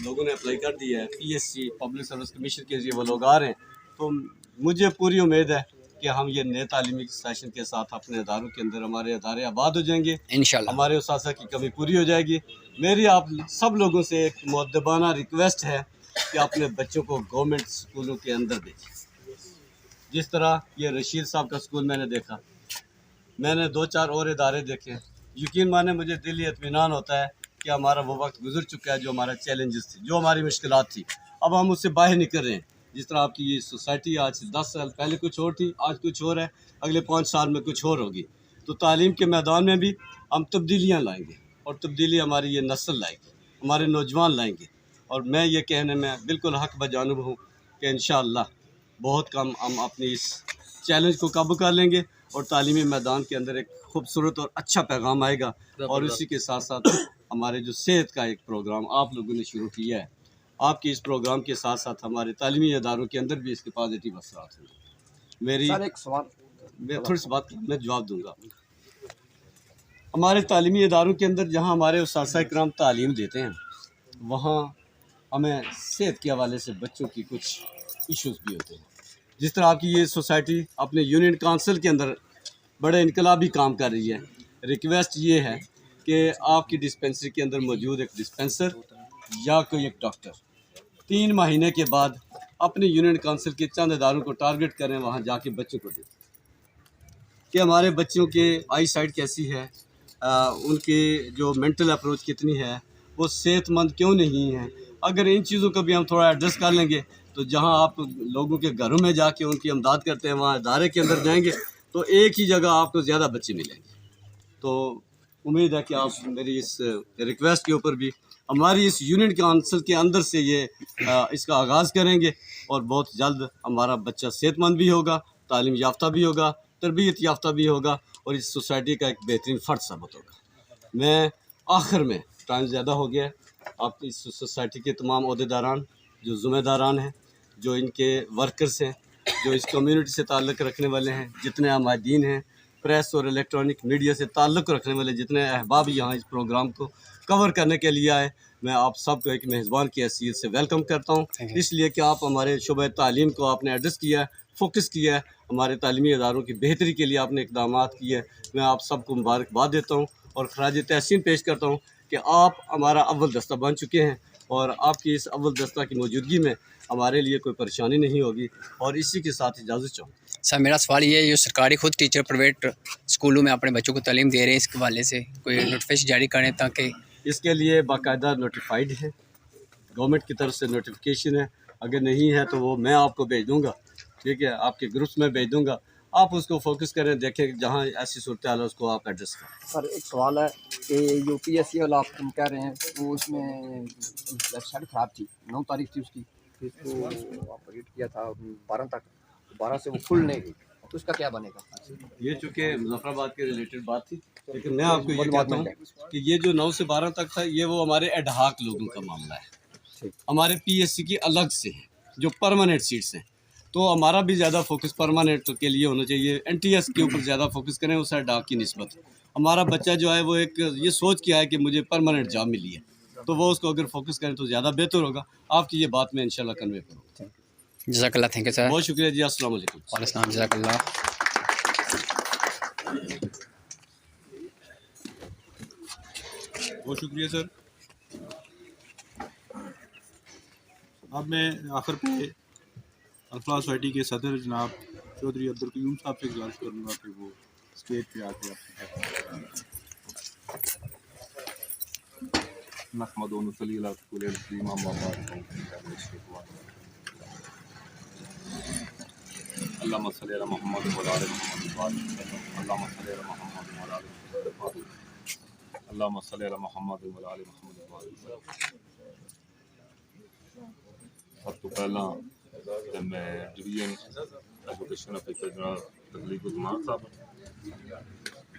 لوگوں نے اپلائی کر دی ہے. PSC پبلک سروس کمیشن کے ذریعے وہ لوگ آ رہے ہیں. تو مجھے پوری امید ہے کہ ہم یہ نئے تعلیمی سیشن کے ساتھ اپنے اداروں کے اندر ہمارے ادارے آباد ہو جائیں گے انشاءاللہ. ہمارے اساتذہ کی کمی پوری ہو جائے گی. میری آپ سب لوگوں سے ایک مؤدبانہ ریکویسٹ ہے کہ اپنے بچوں کو گورنمنٹ اسکولوں کے اندر بھیجیں. جس طرح یہ رشید صاحب کا اسکول میں نے دیکھا، میں نے 2-4 اور ادارے دیکھے. یقین مانے مجھے دلی اطمینان ہوتا ہے کہ ہمارا وہ وقت گزر چکا ہے جو ہمارا چیلنجز تھی، جو ہماری مشکلات تھی، اب ہم اس سے باہر نکل رہے ہیں. جس طرح آپ کی یہ سوسائٹی آج سے 10 سال پہلے کچھ اور تھی، آج کچھ اور ہے، اگلے 5 سال میں کچھ اور ہوگی. تو تعلیم کے میدان میں بھی ہم تبدیلیاں لائیں گے، اور تبدیلی ہماری یہ نسل لائے گی، ہمارے نوجوان لائیں گے. اور میں یہ کہنے میں بالکل حق بجانب ہوں کہ انشاءاللہ بہت کم ہم اپنی اس چیلنج کو قابو کر لیں گے، اور تعلیمی میدان کے اندر ایک خوبصورت اور اچھا پیغام آئے گا. اور اسی کے ساتھ ساتھ ہمارے جو صحت کا ایک پروگرام آپ لوگوں نے شروع کیا ہے، آپ کے اس پروگرام کے ساتھ ساتھ ہمارے تعلیمی اداروں کے اندر بھی اس کے پازیٹیو اثرات ہیں. میری ایک سوال میں تھوڑی سی بات میں جواب دوں گا. ہمارے تعلیمی اداروں کے اندر جہاں ہمارے اساتذہ کرام تعلیم دیتے ہیں وہاں ہمیں صحت کے حوالے سے بچوں کی کچھ ایشوز بھی ہوتے ہیں. جس طرح آپ کی یہ سوسائٹی اپنے یونین کونسل کے اندر بڑے انقلابی کام کر رہی ہے. ریکویسٹ یہ ہے کہ آپ کی ڈسپینسری کے اندر موجود ایک ڈسپینسر یا کوئی ایک ڈاکٹر 3 مہینے کے بعد اپنے یونین کونسل کے چند اداروں کو ٹارگٹ کریں, وہاں جا کے بچوں کو دیں کہ ہمارے بچوں کے آئی سائٹ کیسی ہے, ان کی جو مینٹل اپروچ کتنی ہے, وہ صحت مند کیوں نہیں ہے. اگر ان چیزوں کو بھی ہم تھوڑا ایڈریس کر لیں گے تو جہاں آپ لوگوں کے گھروں میں جا کے ان کی امداد کرتے ہیں وہاں ادارے کے اندر جائیں گے تو ایک ہی جگہ آپ کو زیادہ بچے ملیں گے. تو امید ہے کہ آپ میری اس ریکویسٹ کے اوپر بھی ہماری اس یونین کونسل کے اندر سے اس کا آغاز کریں گے اور بہت جلد ہمارا بچہ صحت مند بھی ہوگا, تعلیم یافتہ بھی ہوگا, تربیت یافتہ بھی ہوگا اور اس سوسائٹی کا ایک بہترین فرد ثابت ہوگا. میں آخر میں ٹائم زیادہ ہو گیا ہے, آپ اس سوسائٹی کے تمام عہدیداران جو ذمہ داران ہیں, جو ان کے ورکرز ہیں, جو اس کمیونٹی سے تعلق رکھنے والے ہیں, جتنے عمائدین ہیں, پریس اور الیکٹرانک میڈیا سے تعلق رکھنے والے جتنے احباب یہاں اس پروگرام کو کور کرنے کے لیے آئے, میں آپ سب کو ایک میزبان کی حیثیت سے ویلکم کرتا ہوں, اس لیے کہ آپ ہمارے شعبہ تعلیم کو آپ نے ایڈریس کیا ہے, فوکس کیا ہے, ہمارے تعلیمی اداروں کی بہتری کے لیے آپ نے اقدامات کیے ہیں. میں آپ سب کو مبارکباد دیتا ہوں اور خراج تحسین پیش کرتا ہوں کہ آپ ہمارا اول دستہ بن چکے ہیں اور آپ کی اس اول دستہ کی موجودگی میں ہمارے لیے کوئی پریشانی نہیں ہوگی. اور اسی کے ساتھ اجازت چاہوں. سر میرا سوال یہ ہے, جو سرکاری خود ٹیچر پرائیویٹ اسکولوں میں اپنے بچوں کو تعلیم دے رہے ہیں, اس کے حوالے سے کوئی نوٹیفیکیشن جاری کریں تاکہ اس کے لیے باقاعدہ نوٹیفائڈ ہے, گورنمنٹ کی طرف سے نوٹیفیکیشن ہے. اگر نہیں ہے تو وہ میں آپ کو بھیج دوں گا, ٹھیک ہے, آپ کے گروپس میں بھیج دوں گا, آپ اس کو فوکس کریں, دیکھیں جہاں ایسی صورتحال ہے اس کو آپ ایڈریس کریں. سر ایک سوال ہے کہ یو پی ایس سی والا آپ تم کہہ رہے ہیں وہ اس میں ویب سائٹ خراب تھی, 9 تاریخ تھی اس کی, پھر تو آپ ریٹ کیا تھا 12 تک, 12 سے وہ کھل نہیں گئی, تو اس کا کیا بنے گا؟ یہ چونکہ مظفر آباد کے ریلیٹڈ بات تھی, لیکن میں آپ کو یہ کہتا ہوں کہ یہ جو 9 سے 12 تک تھا یہ وہ ہمارے ایڈہاک لوگوں کا معاملہ ہے. ہمارے پی ایس سی کی الگ سے ہیں جو پرماننٹ سیٹس ہیں, تو ہمارا بھی زیادہ فوکس پرماننٹ کے لیے ہونا چاہیے. این ٹی ایس کے اوپر زیادہ فوکس کریں اس ایڈہاک کی نسبت. ہمارا بچہ جو ہے وہ ایک یہ سوچ کے آیا کہ مجھے پرماننٹ جاب ملی ہے, تو وہ اس کو اگر فوکس کریں تو زیادہ بہتر ہوگا. آپ کی یہ بات میں انشاءاللہ کنوے کروں. جزاک اللہ, تھینک یو سر. بہت شکریہ جی, السلام علیکم. وعلیکم السلام, جزاک اللہ. بہت شکریہ سر. اب میں آخر پہ الفلاح سوسائٹی کے صدر جناب چودھری عبدالقیوم صاحب سے گزارش کروں گا کہ وہ اسٹیج پہ آ کے نحمد و نصلی علی رسول الکریم اما بعد. اللہم صلی علی محمد و علی آل محمد. اللہم صلی علی محمد و علی آل محمد. اللہم صلی علی محمد و علی آل محمد. سب تو پہلا میں ڈویژن ایجوکیشن افیسر جناب تخلیق عثمان صاحب,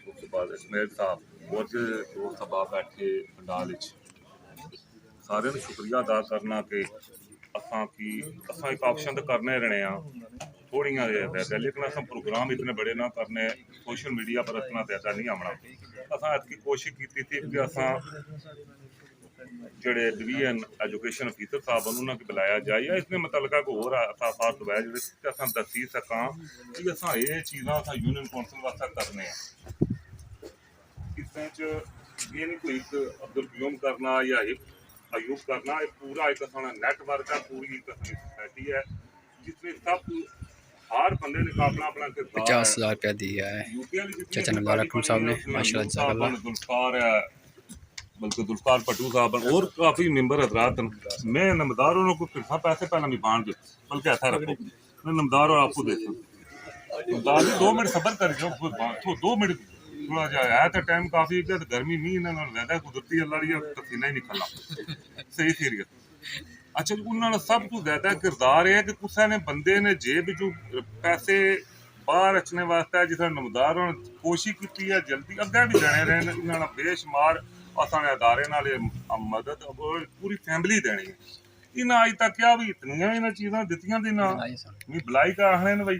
اس کے بعد اسماعیل صاحب اور دوست صاحب بیٹھے پنڈال سارے نے شکریہ ادا کرنا کہ اساں ایک آپشن تو کرنے رہنے ہاں تھوڑیاں زیادہ, لیکن اصل پروگرام اتنے بڑے نہ کرنے, سوشل میڈیا پر اتنا زیادہ نہیں آنا. اصل کی کوشش کی تھی کہ اصل جڑے ڈویژن ایجوکیشن افیسر صاحب انہوں نے بلایا جائے یا اس نے متعلقہ کو اور اثاثات دوایا جڑے اصل دسی سکاں کہ اصل یہ چیزاں یونین کونسل واسطے کرنے ہیں. اس یہ نہیں کوئی ایک عبدالقیوم کرنا یا ایوب کرنا, ایک پورا ایک نیٹ ورک ہے, پوری ایک سوسائٹی ہے جس میں سب ہر بندے نے اپنا اپنا 50,000 روپیہ دیا ہے چچا نمدار اکرم صاحب نے, ماشاء اللہ جزاک اللہ. ذوالفقار ہے, بلکہ ذوالفقار پٹو صاحب اور کافی ممبر حضرات. میں نمداروں کو پھر پیسے پہلے نہیں بانٹ دو, بلکہ ایسا رکھو میں نمدار اور آپ کو دیتا ہوں. نمدار 2 منٹ صبر کر کے 2 منٹ تھوڑا جا ہے تو ٹائم کافی گرمی نہیں زیادہ قدرتی اللہ پسینہ ہی نکلنا صحیح سیریس. اچھا انہوں نے سب تو زیادہ کردار یہ ہے کہ کسے نے بندے نے جیب جو پیسے باہر رکھنے واسطے جس نے نمدار کوشش کی ہے جلدی اگیں بھی دینے رہے انہوں نے بے شمار اصل ادارے نال مدد پوری فیملی دینی ہے. انہیں اج تک کیا بھی اتنی چیزاں دتیاں دی نہ بلائی کا آخنے نے بھائی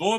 2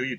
30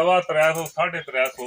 350 350